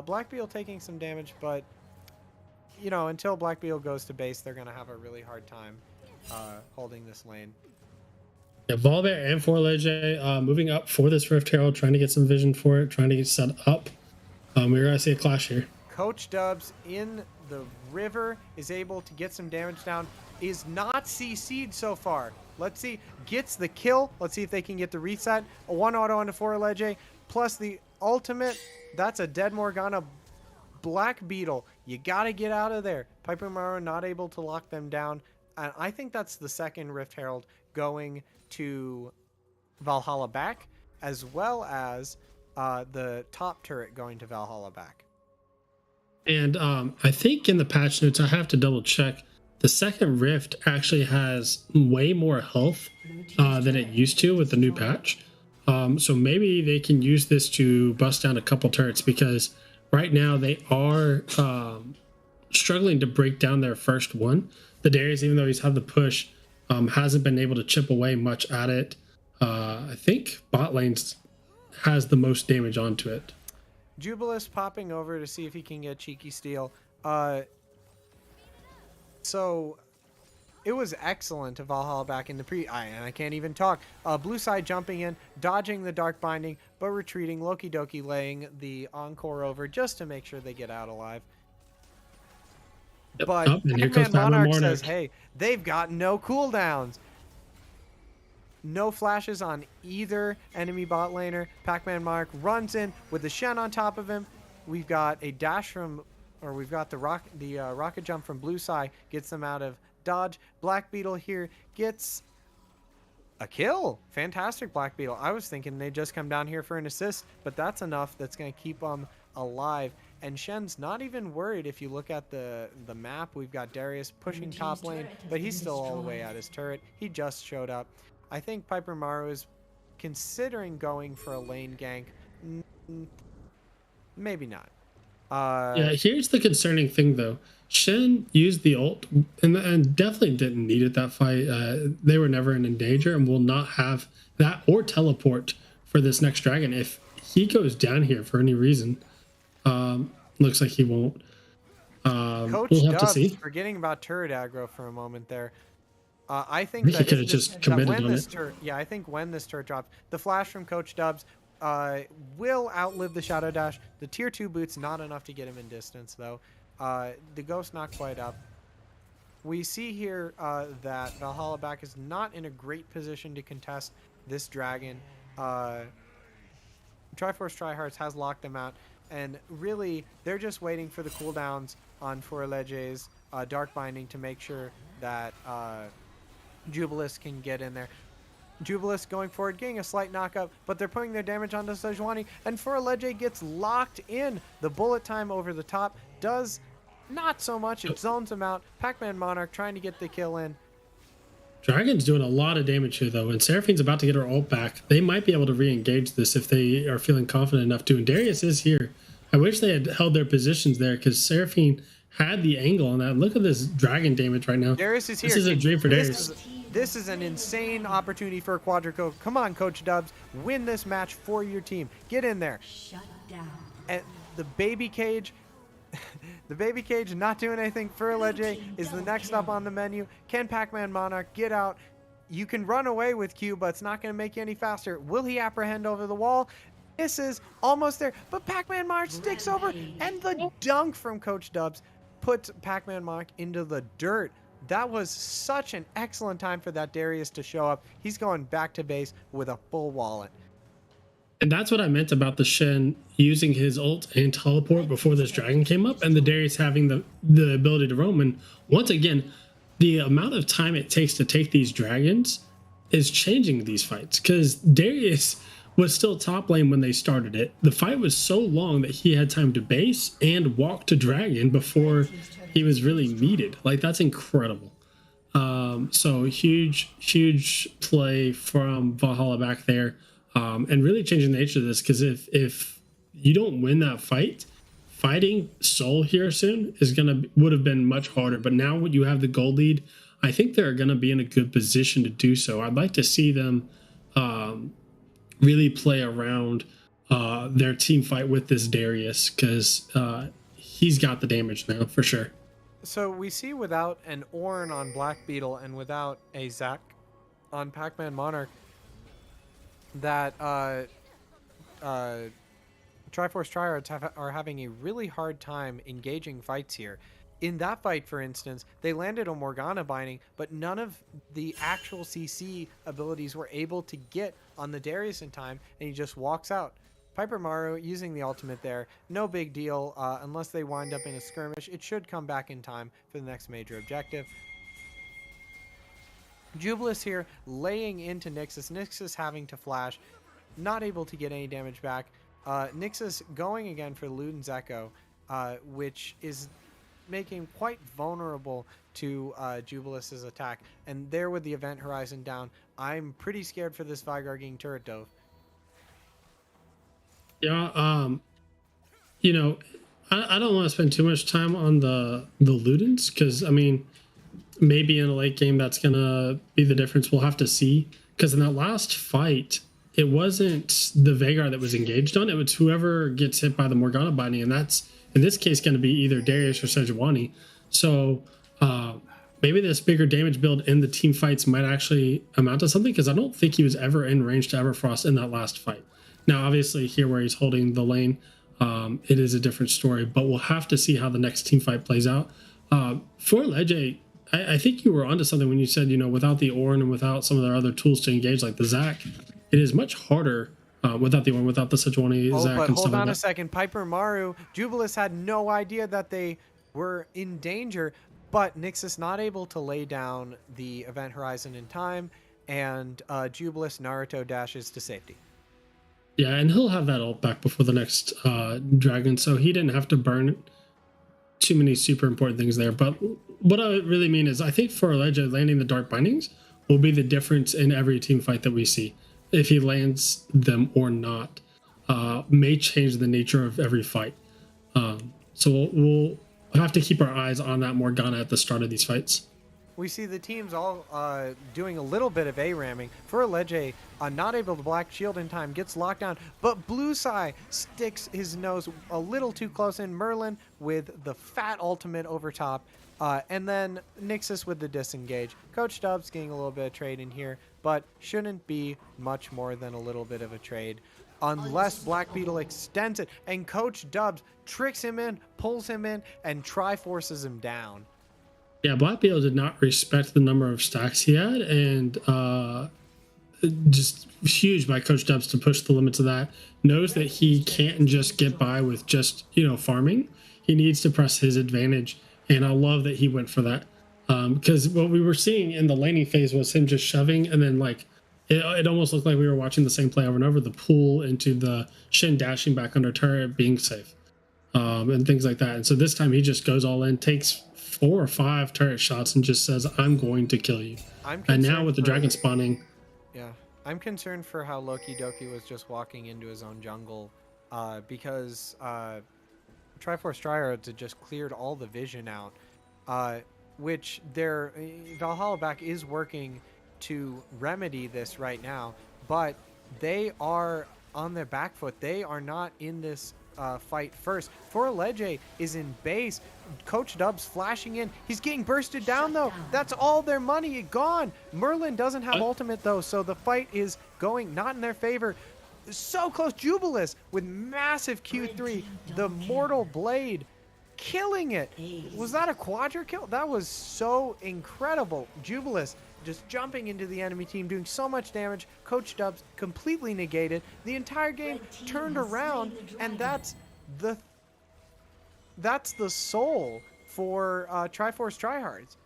Black Beetle taking some damage, but you know, until Black Beetle goes to base, they're gonna have a really hard time holding this lane. Yeah, Volibear and Forlege moving up for this Rift Herald, trying to get some vision for it, trying to get set up. We're gonna see a clash here. Coach Dubs in the river is able to get some damage down. Is not CC'd so far. Let's see. Gets the kill. Let's see if they can get the reset. A 1 auto onto Forlege plus the ultimate. That's a dead Morgana. Black Beetle. You got to get out of there. Piper Maro not able to lock them down. And I think that's the second Rift Herald going to Valhalla back, as well as the top turret going to Valhalla back. And I think in the patch notes, I have to double check. The second Rift actually has way more health than it used to with the new patch. So maybe they can use this to bust down a couple turrets, because right now they are struggling to break down their first one. The Darius, even though he's had the push, hasn't been able to chip away much at it. I think bot lanes has the most damage onto it. Jubilis popping over to see if he can get cheeky steal. So it was excellent to Valhalla back in the and I can't even talk. Blue side jumping in, dodging the dark binding, but retreating. Loki Doki laying the encore over just to make sure they get out alive. Yep. But Pac-Man Monarch says, hey, they've got no cooldowns. No flashes on either enemy bot laner. Pac-Man Monarch runs in with the Shen on top of him. We've got a dash from, or we've got the rocket jump from Blue side, gets them out of dodge. Black Beetle here gets a kill. Fantastic Black Beetle. I was thinking they'd just come down here for an assist, but that's enough that's going to keep them alive. And Shen's not even worried. If you look at the map, we've got Darius pushing top lane, but he's still all the way at his turret. He just showed up. I think Piper Maro is considering going for a lane gank. Maybe not. Yeah, here's the concerning thing, though. Shen used the ult and definitely didn't need it that fight. They were never in danger and will not have that or teleport for this next dragon. If he goes down here for any reason, looks like he won't. Coach we'll have Dubs, to see. Forgetting about turret aggro for a moment there. I think He that could have just committed on it. I think when this turret drops, the flash from Coach Dubs will outlive the Shadow Dash. The tier 2 boots not enough to get him in distance, though. The Ghost not quite up. We see here that Valhalla back is not in a great position to contest this dragon. Triforce Tryhards has locked them out, and really they're just waiting for the cooldowns on Forlege's Dark Binding to make sure that Jubilis can get in there. Jubilis going forward, getting a slight knockup, but they're putting their damage onto Sejuani, and Forlege gets locked in. The bullet time over the top does not so much. It zones him out. Pac-Man Monarch trying to get the kill in. Dragon's doing a lot of damage here, though, and Seraphine's about to get her ult back. They might be able to re-engage this if they are feeling confident enough to, and Darius is here. I wish they had held their positions there, because Seraphine had the angle on that. Look at this dragon damage right now. Darius is here. This is a dream for Darius. This is an insane opportunity for a Quadrico. Come on, Coach Dubs. Win this match for your team. Get in there. Shut down. And the baby cage... the baby cage not doing anything. Forlege is the next up on the menu. Can Pac-Man Monarch get out? You can run away with Q, but it's not going to make you any faster. Will he apprehend over the wall? This is almost there, but Pac-Man Monarch sticks over, and the dunk from Coach Dubs puts Pac-Man Monarch into the dirt. That was such an excellent time for that Darius to show up. He's going back to base with a full wallet. And that's what I meant about the Shen using his ult and teleport before this dragon came up, and the Darius having the ability to roam. And once again, the amount of time it takes to take these dragons is changing these fights, because Darius was still top lane when they started it. The fight was so long that he had time to base and walk to dragon before he was really needed. Like, that's incredible. So huge play from Valhalla back there. And really changing the nature of this, because if you don't win that fight, fighting Soul here soon would have been much harder. But now when you have the gold lead, I think they're gonna be in a good position to do so. I'd like to see them really play around their team fight with this Darius, because he's got the damage now for sure. So we see without an Ornn on Black Beetle and without a Zac on Pac-Man Monarch that uh, Triforce Triards are having a really hard time engaging fights here. In that fight, for instance, they landed a Morgana binding, but none of the actual CC abilities were able to get on the Darius in time, and he just walks out. Piper Mario using the ultimate there, no big deal unless they wind up in a skirmish. It should come back in time for the next major objective. Jubilis here laying into Nixus. Nixus having to flash, not able to get any damage back. Nixus going again for Luden's Echo, which is making quite vulnerable to Jubilus's attack. And there with the Event Horizon down, I'm pretty scared for this Vygar getting turret dove. Yeah, you know, I don't want to spend too much time on the Ludens, because I mean, maybe in a late game that's gonna be the difference. We'll have to see, because in that last fight, it wasn't the Veigar that was engaged on, it was whoever gets hit by the Morgana binding, and that's in this case going to be either Darius or Sejuani. So maybe this bigger damage build in the team fights might actually amount to something, because I don't think he was ever in range to Everfrost in that last fight. Now, obviously, here where he's holding the lane, it is a different story, but we'll have to see how the next team fight plays out. For Ledge, I think you were onto something when you said, you know, without the Ornn and without some of their other tools to engage, like the Zac, it is much harder without the Ornn, without the Sejuani, Zac, but and hold stuff on like a that. second. Piper Maru, Jubilis had no idea that they were in danger, but Nixus not able to lay down the Event Horizon in time, and Jubilis Naruto dashes to safety. Yeah, and he'll have that ult back before the next dragon, so he didn't have to burn too many super important things there. But what I really mean is, I think for Ledge, landing the Dark Bindings will be the difference in every team fight that we see. If he lands them or not, may change the nature of every fight. So we'll have to keep our eyes on that Morgana at the start of these fights. We see the teams all doing a little bit of A-ramming. For Ledge, not able to black shield in time, gets locked down, but Blueseye sticks his nose a little too close in. Merlin with the fat ultimate over top, and then Nixus with the disengage. Coach Dubs getting a little bit of trade in here, but shouldn't be much more than a little bit of a trade. Unless Black Beetle extends it, and Coach Dubs tricks him in, pulls him in, and Triforces him down. Yeah, Black Beetle did not respect the number of stacks he had, and just huge by Coach Dubs to push the limits of that. Knows that he can't just get by with just, you know, farming. He needs to press his advantage, and I love that he went for that. Because what we were seeing in the laning phase was him just shoving, and then like it almost looked like we were watching the same play over and over. The pull into the Shin dashing back under turret, being safe, and things like that. And so this time he just goes all in, takes 4 or 5 turret shots, and just says, "I'm going to kill you." And now with the dragon spawning, yeah, I'm concerned for how Loki Doki was just walking into his own jungle, because Triforce Triards had just cleared all the vision out, which their Valhalla back is working to remedy this right now, but they are on their back foot. They are not in this fight first. For Ledge is in base. Coach Dubs flashing in. He's getting bursted down though. That's all their money gone. Merlin doesn't have ultimate though, so the fight is going not in their favor. So close. Jubilis with massive Q3. The Mortal Blade killing it. Was that a quadra kill? That was so incredible. Jubilis just jumping into the enemy team, doing so much damage. Coach Dubs completely negated. The entire game turned around, and that's the soul for Triforce Tryhards.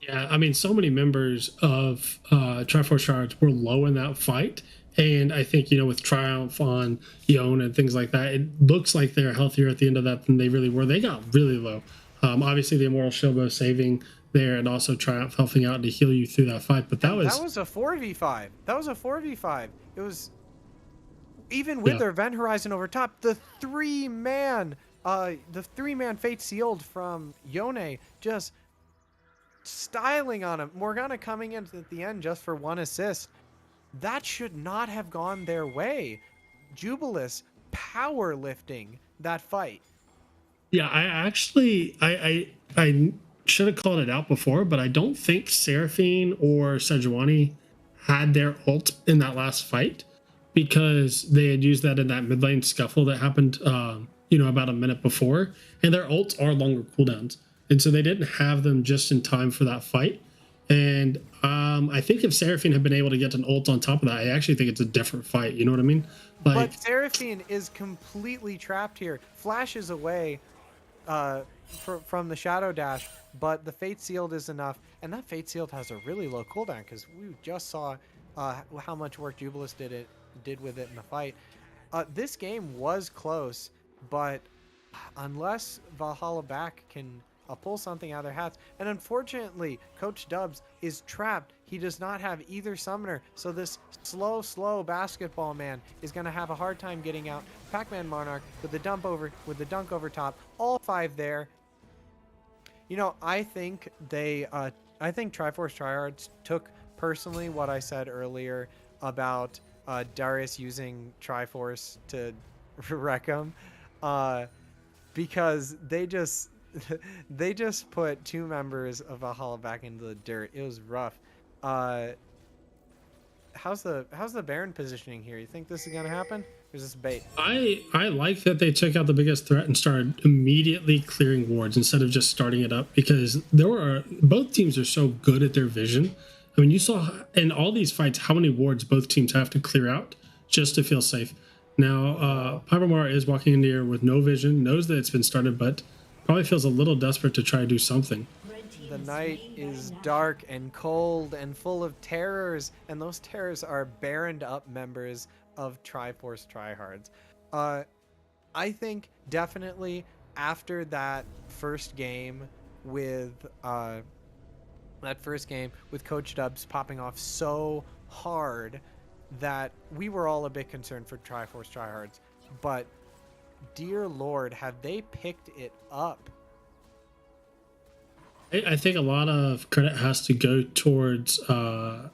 yeah, I mean, so many members of Triforce Tryhards were low in that fight. And I think, you know, with Triumph on Yone and things like that, it looks like they're healthier at the end of that than they really were. They got really low. Obviously, the Immortal Shilbo saving there, and also Triumph helping out to heal you through that fight. But that was a 4v5. That was a 4v5. It was, even with their Event Horizon over top, the three-man Fate Sealed from Yone just styling on him. Morgana coming in at the end just for 1 assist. That should not have gone their way. Jubilis power lifting that fight. Yeah, I I should have called it out before, but I don't think Seraphine or Sejuani had their ult in that last fight because they had used that in that mid lane scuffle that happened, about a minute before, and their ults are longer cooldowns, and so they didn't have them just in time for that fight. And I think if Seraphine had been able to get an ult on top of that, I actually think it's a different fight. You know what I mean? But Seraphine is completely trapped here. Flashes away from the Shadow Dash, but the Fate Sealed is enough. And that Fate Sealed has a really low cooldown because we just saw how much work Jubilis did with it in the fight. This game was close, but unless Valhalla back can pull something out of their hats. And unfortunately, Coach Dubs is trapped. He does not have either summoner, so this slow basketball man is going to have a hard time getting out. Pac-Man Monarch with the dunk over top, all 5 there. I think I think Triforce Tryhards took personally what I said earlier about Darius using Triforce to wreck him, because they just put 2 members of Valhalla back into the dirt. It was rough. How's the Baron positioning here? You think this is gonna happen? Or is this bait? I like that they took out the biggest threat and started immediately clearing wards instead of just starting it up, because both teams are so good at their vision. I mean, you saw in all these fights how many wards both teams have to clear out just to feel safe. Now, Piper Mara is walking in here with no vision, knows that it's been started, but probably feels a little desperate to try to do something. The night is dark and cold and full of terrors, and those terrors are baroned up members of Triforce Tryhards. I think definitely after that first game with Coach Dubs popping off so hard that we were all a bit concerned for Triforce Tryhards, but dear Lord, have they picked it up? I think a lot of credit has to go towards the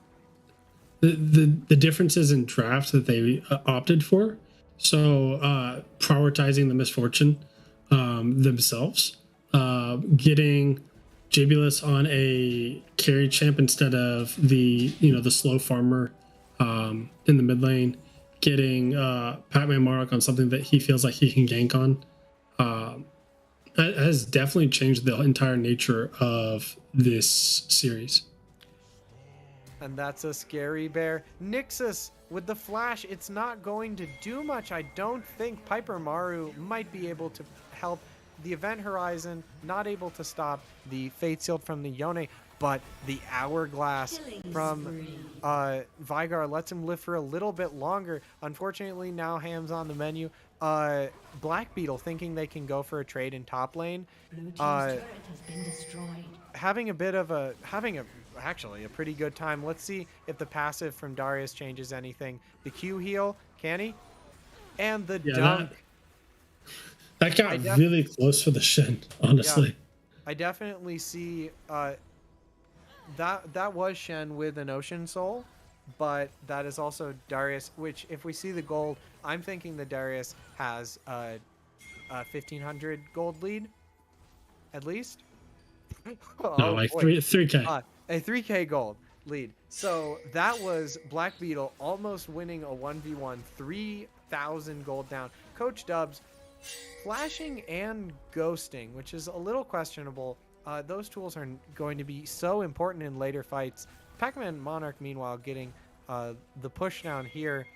differences in draft that they opted for. So prioritizing the misfortune themselves, getting Jubilis on a carry champ instead of the slow farmer in the mid lane, getting Pac-Man Marok on something that he feels like he can gank on. That has definitely changed the entire nature of this series. And that's a scary bear. Nixus with the flash, it's not going to do much. I don't think Piper Maru might be able to help. The Event Horizon not able to stop the Fate Sealed from the Yone, but the Hourglass from Vygar lets him live for a little bit longer. Unfortunately, now Ham's on the menu. Black Beetle thinking they can go for a trade in top lane. Having actually a pretty good time. Let's see if the passive from Darius changes anything. The Q heal, can he? And the dunk. That got really close for the Shen, honestly. Yeah, I definitely see that was Shen with an Ocean Soul, but that is also Darius, which if we see the gold, I'm thinking that Darius has a 1,500 gold lead, at least. No, like 3K. A 3K gold lead. So that was Black Beetle almost winning a 1v1, 3,000 gold down. Coach Dubs flashing and ghosting, which is a little questionable. Those tools are going to be so important in later fights. Pac-Man Monarch, meanwhile, getting the push down here.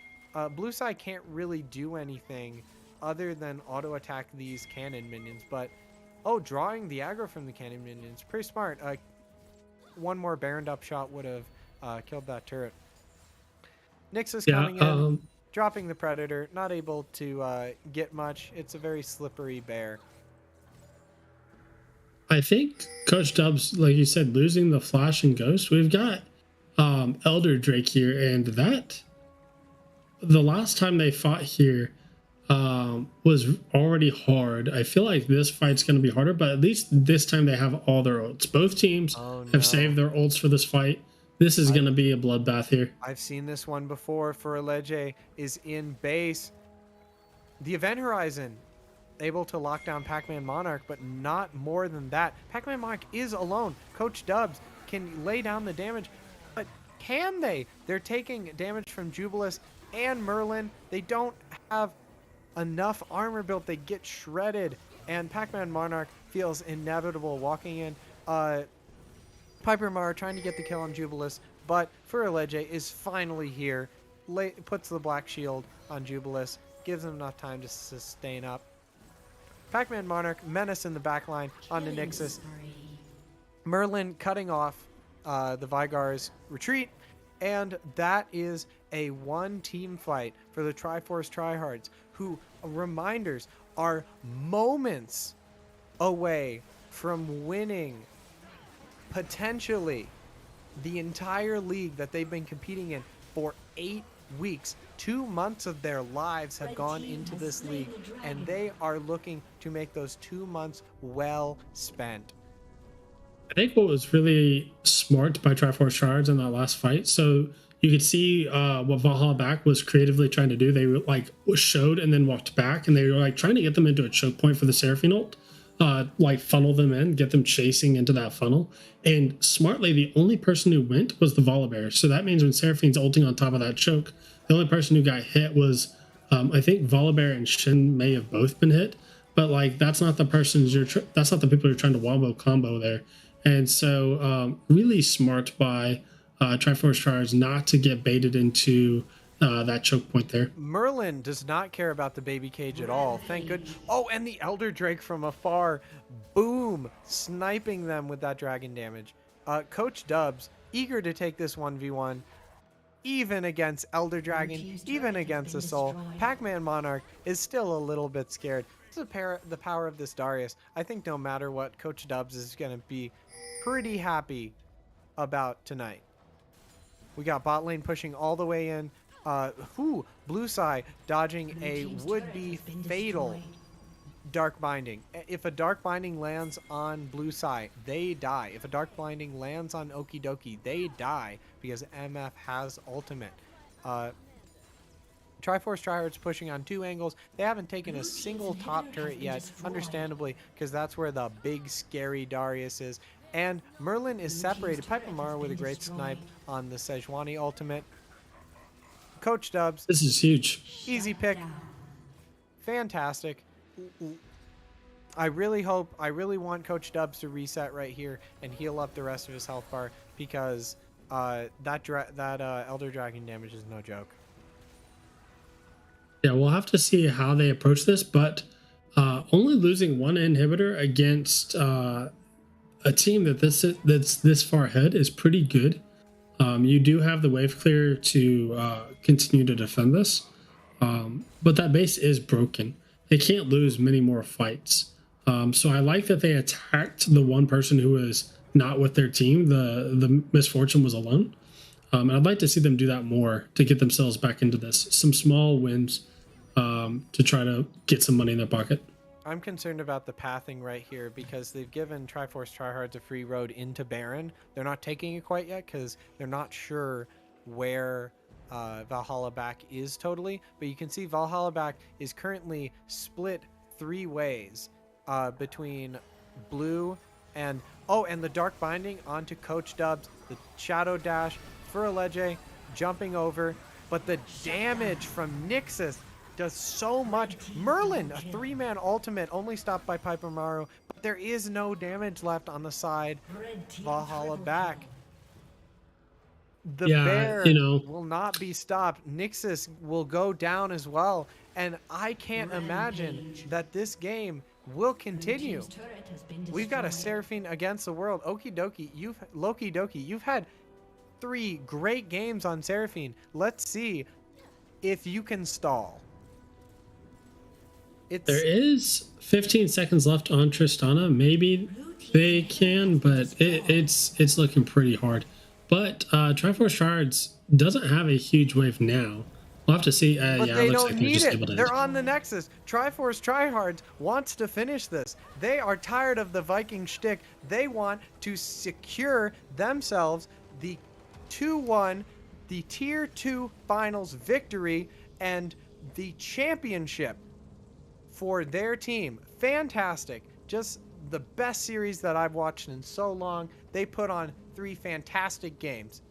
Blue side can't really do anything other than auto attack these cannon minions, but drawing the aggro from the cannon minions, pretty smart. One more Baroned up shot would have killed that turret. Nixus coming in, dropping the Predator, not able to get much. It's a very slippery bear. I think Coach Dubs, like you said, losing the Flash and Ghost. We've got Elder Drake here, and that the last time they fought here was already hard. I feel like this fight's going to be harder, but at least this time they have all their ults. Both teams have saved their ults for this fight. This is going to be a bloodbath here. I've seen this one before. For Alege is in base. The Event Horizon able to lock down Pac-Man Monarch, but not more than that. Pac-Man Monarch is alone. Coach Dubs can lay down the damage, but can they? They're taking damage from Jubilis and Merlin. They don't have enough armor built. They get shredded, and Pac-Man Monarch feels inevitable walking in. Piper Mara trying to get the kill on Jubilis, but Furileje is finally here. Puts the black shield on Jubilis, gives him enough time to sustain up. Pac-Man Monarch, menace in the backline onto Nixus. Merlin cutting off the Vygar's retreat, and that is a one-team fight for the Triforce Tryhards, who, reminders, are moments away from winning potentially the entire league that they've been competing in for 8 weeks. 2 months of their lives have gone into this league, and they are looking to make those 2 months well spent. I think what was really smart by Triforce Shards in that last fight, so you could see what Valhalla Back was creatively trying to do. They like showed and then walked back, and they were like trying to get them into a choke point for the Seraphine ult, like funnel them in, get them chasing into that funnel. And smartly, the only person who went was the Volibear. So that means when Seraphine's ulting on top of that choke, the only person who got hit was, I think Volibear and Shin may have both been hit, but like that's not the persons that's not the people you're trying to wombo combo there. And so really smart by Triforce Charge not to get baited into that choke point there. Merlin does not care about the baby cage at all. Thank good. Oh, and the Elder Drake from afar. Boom. Sniping them with that dragon damage. Coach Dubs, eager to take this 1v1. Even against Elder Dragon, even against the Soul. Pac-Man Monarch is still a little bit scared. It's the power of this Darius. I think no matter what, Coach Dubs is going to be pretty happy about tonight. We got bot lane pushing all the way in. Blue Sai dodging a would-be fatal Dark Binding. If a Dark Binding lands on Blue Sai, they die. If a Dark Binding lands on Okidoki, they die because MF has ultimate. Triforce Tryhards pushing on 2 angles. They haven't taken a single top turret yet, understandably, because that's where the big scary Darius is. And Merlin is separated. Piper Mara with a great snipe on the Sejuani ultimate. Coach Dubs. This is huge. Easy pick. Fantastic. I really want Coach Dubs to reset right here and heal up the rest of his health bar, because that Elder Dragon damage is no joke. Yeah, we'll have to see how they approach this, but only losing one inhibitor against a team that's this far ahead is pretty good. You do have the wave clear to continue to defend this, but that base is broken. They can't lose many more fights. So I like that they attacked the one person who was not with their team. The Misfortune was alone. And I'd like to see them do that more to get themselves back into this. Some small wins to try to get some money in their pocket. I'm concerned about the pathing right here because they've given Triforce Tryhards a free road into Baron. They're not taking it quite yet because they're not sure where Valhalla Back is totally. But you can see Valhalla Back is currently split 3 ways between blue and the Dark Binding onto Coach Dubs, the Shadow Dash, Furileje jumping over, but the damage from Nixus does so much. Merlin, a 3-man ultimate, only stopped by Piper Maru, but there is no damage left on the side. Valhalla Back. The bear will not be stopped. Nixus will go down as well, and I can't imagine that this game will continue. We've got a Seraphine against the world. Loki Doki, you've had 3 great games on Seraphine. Let's see if you can stall. There is 15 seconds left on Tristana. Maybe they can, but it's looking pretty hard. But Triforce Shards doesn't have a huge wave now. We'll have to see. But yeah, they it looks don't like need they're it. They're on the Nexus. Triforce Tryhards wants to finish this. They are tired of the Viking shtick. They want to secure themselves the 2-1, the Tier 2 Finals victory, and the championship for their team. Fantastic. Just the best series that I've watched in so long. They put on 3 fantastic games.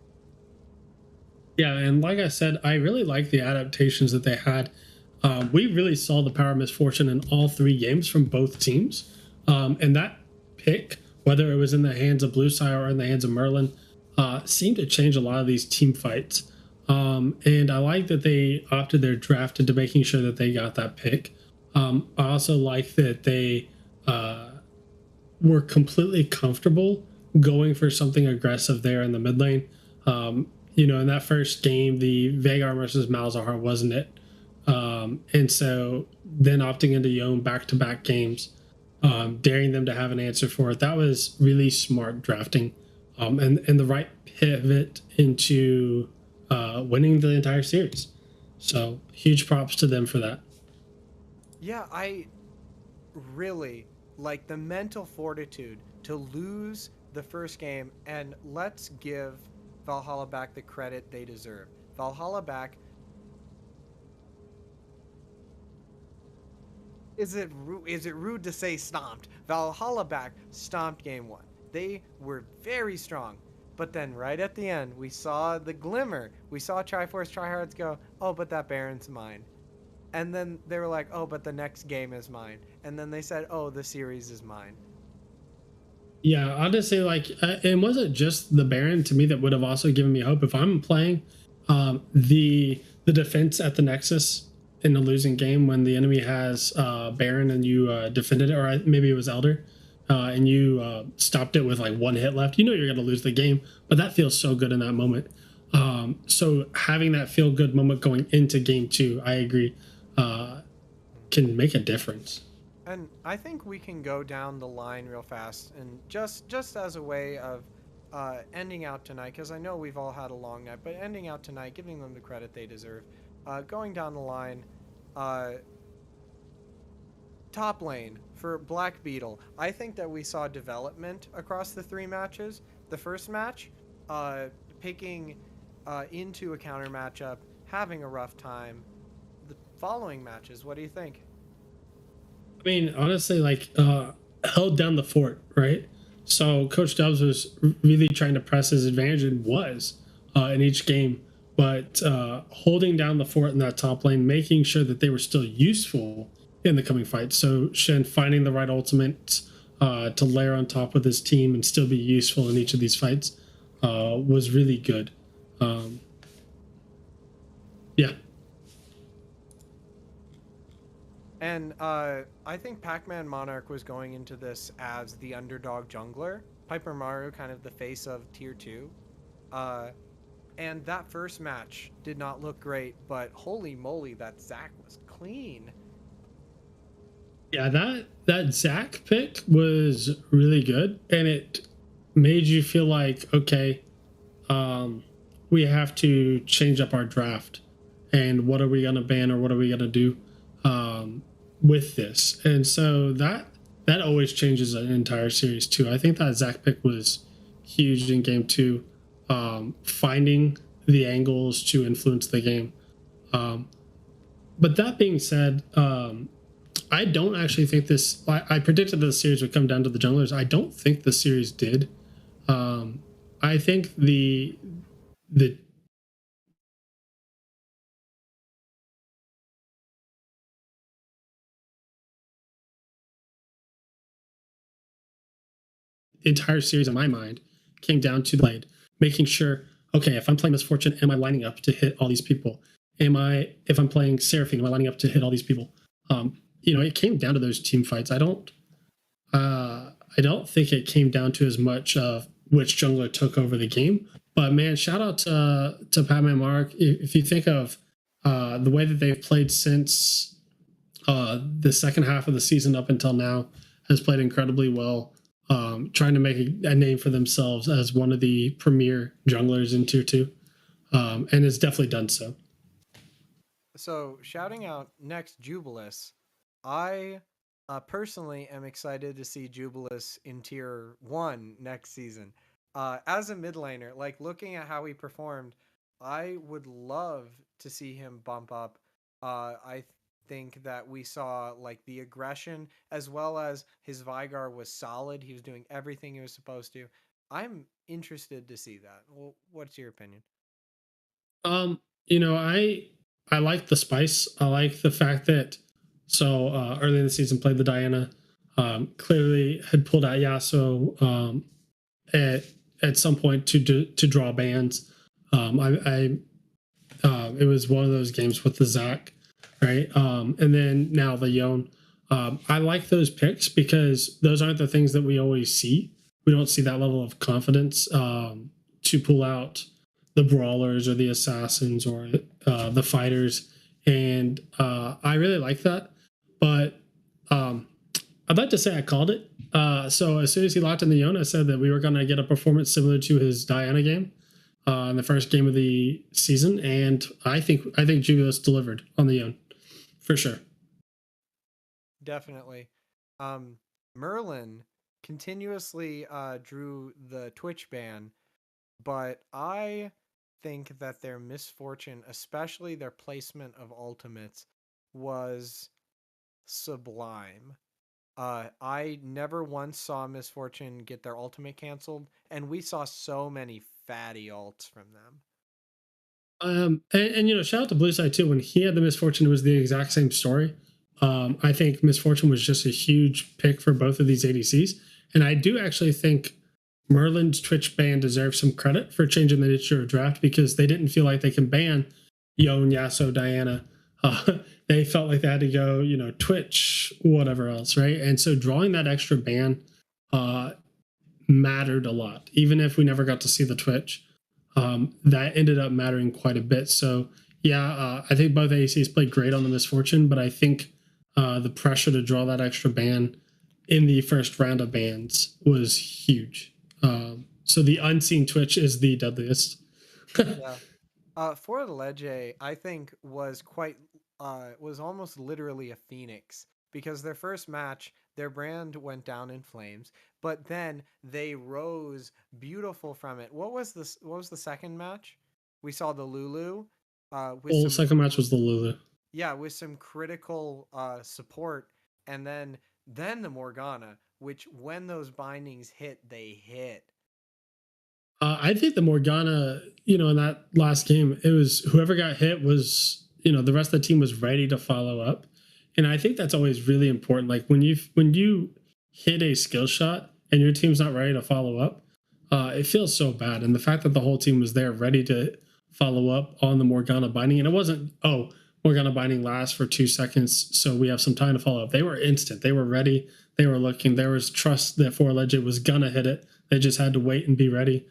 Yeah, and like I said, I really like the adaptations that they had. We really saw the power of misfortune in all 3 games from both teams. And that pick, whether it was in the hands of Blue Sire or in the hands of Merlin, seemed to change a lot of these team fights. And I like that they opted their draft into making sure that they got that pick. I also like that they were completely comfortable going for something aggressive there in the mid lane. In that first game, the Veigar versus Malzahar wasn't it. And so then opting into Yone back-to-back games, daring them to have an answer for it, that was really smart drafting, and the right pivot into winning the entire series. So huge props to them for that. Yeah, I really like the mental fortitude to lose the first game, and let's give Valhalla back the credit they deserve. Valhalla back. Is it rude to say stomped? Valhalla back stomped game 1. They were very strong. But then right at the end, we saw the glimmer. We saw Triforce Tryhards go, oh, but that Baron's mine. And then they were like, oh, but the next game is mine. And then they said, oh, the series is mine. Yeah, I'll just say, like, it wasn't just the Baron to me that would have also given me hope. If I'm playing the defense at the Nexus in a losing game when the enemy has Baron and you defended it, or maybe it was Elder, and you stopped it with like 1 hit left, you're going to lose the game. But that feels so good in that moment. So having that feel good moment going into game 2, I agree, can make a difference. And I think we can go down the line real fast, and just as a way of ending out tonight, because I know we've all had a long night, but ending out tonight, giving them the credit they deserve. Going down the line, top lane for Black Beetle. I think that we saw development across the 3 matches. The first match, picking into a counter matchup, having a rough time. The following matches, what do you think? I mean, honestly, like, held down the fort, right? So Coach Dubs was really trying to press his advantage, and was in each game, but holding down the fort in that top lane, making sure that they were still useful in the coming fights. So Shen finding the right ultimates to layer on top with his team and still be useful in each of these fights was really good. Yeah. And I think Pac-Man Monarch was going into this as the underdog jungler. Piper Mario kind of the face of tier 2. And that first match did not look great, but holy moly, that Zac was clean. Yeah, that Zac pick was really good, and it made you feel like, okay, we have to change up our draft, and what are we gonna ban, or what are we gonna do with this? And so that always changes an entire series too. I think that Zac pick was huge in game 2, finding the angles to influence the game. But that being said, I don't actually think this. I predicted that the series would come down to the junglers. I don't think the series did. I think the entire series, in my mind, came down to the blade, making sure, okay, if I'm playing Misfortune, am I lining up to hit all these people? If I'm playing Seraphine, am I lining up to hit all these people? It came down to those team fights. I don't think it came down to as much of which jungler took over the game. But man, shout out to Pac-Man Monarch. If you think of the way that they've played since the second half of the season up until now, has played incredibly well. Trying to make a name for themselves as one of the premier junglers in tier 2, and has definitely done so. So shouting out next Jubilis, I personally am excited to see Jubilis in tier 1 next season. As a mid laner, like looking at how he performed, I would love to see him bump up. I think that we saw like the aggression as well as his Vigar was solid. He was doing everything he was supposed to. I'm interested to see that. Well, what's your opinion? You know, I like the spice. I like the fact that early in the season played the Diana. Clearly had pulled out Yasuo at some point to draw bans. I it was one of those games with the Zac, right? And then now the Yone. I like those picks because those aren't the things that we always see. We don't see that level of confidence to pull out the brawlers or the assassins or the fighters, and I really like that. But I'd like to say I called it. So as soon as he locked in the Yone, I said that we were going to get a performance similar to his Diana game in the first game of the season, and I think Jubileus delivered on the Yone for sure. Definitely. Merlin continuously drew the Twitch ban, but I think that their misfortune, especially their placement of ultimates, was sublime. I never once saw Misfortune get their ultimate canceled, and we saw so many fatty ults from them. And you know, shout out to Blue Side too. When he had the Misfortune, it was the exact same story. I think Misfortune was just a huge pick for both of these ADCs, and I do actually think Merlin's Twitch ban deserves some credit for changing the nature of draft because they didn't feel like they can ban Yone, Yasuo, Diana. They felt like they had to go, you know, Twitch, whatever else, right? And so drawing that extra ban mattered a lot, even if we never got to see the Twitch. That ended up mattering quite a bit. So yeah, I think both ACs played great on the Misfortune, but I think the pressure to draw that extra ban in the first round of bans was huge. So the unseen Twitch is the deadliest. Yeah. For Ledge, I think was was almost literally a phoenix because their first match, their brand went down in flames, but then they rose beautiful from it. What was this? What was the second match? We saw the Lulu. With Well, some the second match was the Lulu. yeah, with some critical support, and then the Morgana, which when those bindings hit, they hit. I think the Morgana, you know, in that last game, it was whoever got hit was, you know, the rest of the team was ready to follow up, and I think that's always really important. Like when you hit a skill shot and your team's not ready to follow up, it feels so bad. And the fact that the whole team was there ready to follow up on the Morgana binding, and it wasn't Morgana binding lasts for 2 seconds, so we have some time to follow up. They were instant. They were ready. They were looking. There was trust that 4Legend was gonna hit it. They just had to wait and be ready.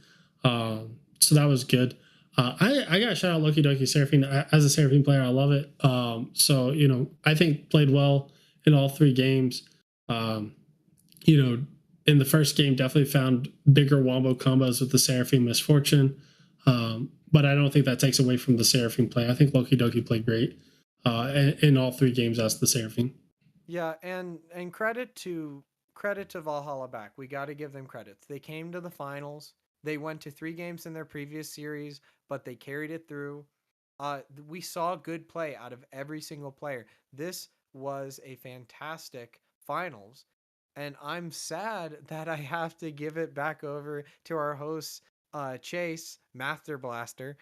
So that was good. I got to shout out Loki Doki Seraphine. As a Seraphine player, I love it. So, you know, I think played well in all 3 games. You know, in the first game, definitely found bigger wombo combos with the Seraphine Misfortune. But I don't think that takes away from the Seraphine play. I think Loki Doki played great in all 3 games as the Seraphine. Yeah, and credit to Valhalla back. We got to give them credits. They came to the finals. They went to 3 games in their previous series, but they carried it through. We saw good play out of every single player. This was a fantastic finals, and I'm sad that I have to give it back over to our host, Chase Master Blaster,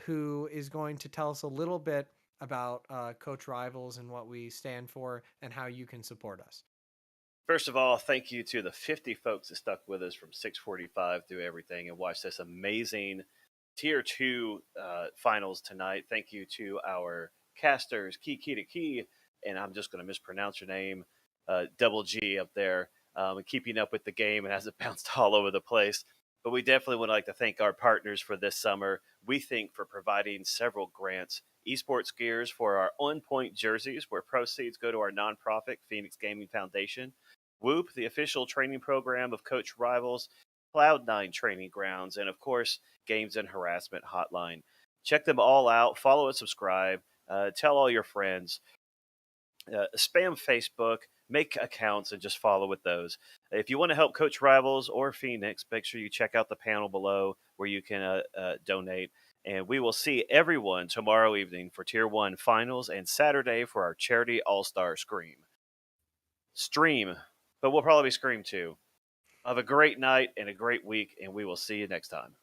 who is going to tell us a little bit about Coach Rivals and what we stand for and how you can support us. First of all, thank you to the 50 folks that stuck with us from 6:45 through everything and watched this amazing Tier 2 finals tonight. Thank you to our casters, Key to Key, and I'm just going to mispronounce your name, Double G up there, and keeping up with the game and has it bounced all over the place. But we definitely would like to thank our partners for this summer. We think for providing several grants, Esports Gears for our On Point jerseys, where proceeds go to our nonprofit, Phoenix Gaming Foundation. Whoop, the official training program of Coach Rivals, Cloud9 Training Grounds, and of course, Games and Harassment Hotline. Check them all out. Follow and subscribe. Tell all your friends. Spam Facebook. Make accounts and just follow with those. If you want to help Coach Rivals or Phoenix, make sure you check out the panel below where you can donate. And we will see everyone tomorrow evening for Tier 1 Finals and Saturday for our Charity All-Star Stream. But we'll probably Scream too. Have a great night and a great week, and we will see you next time.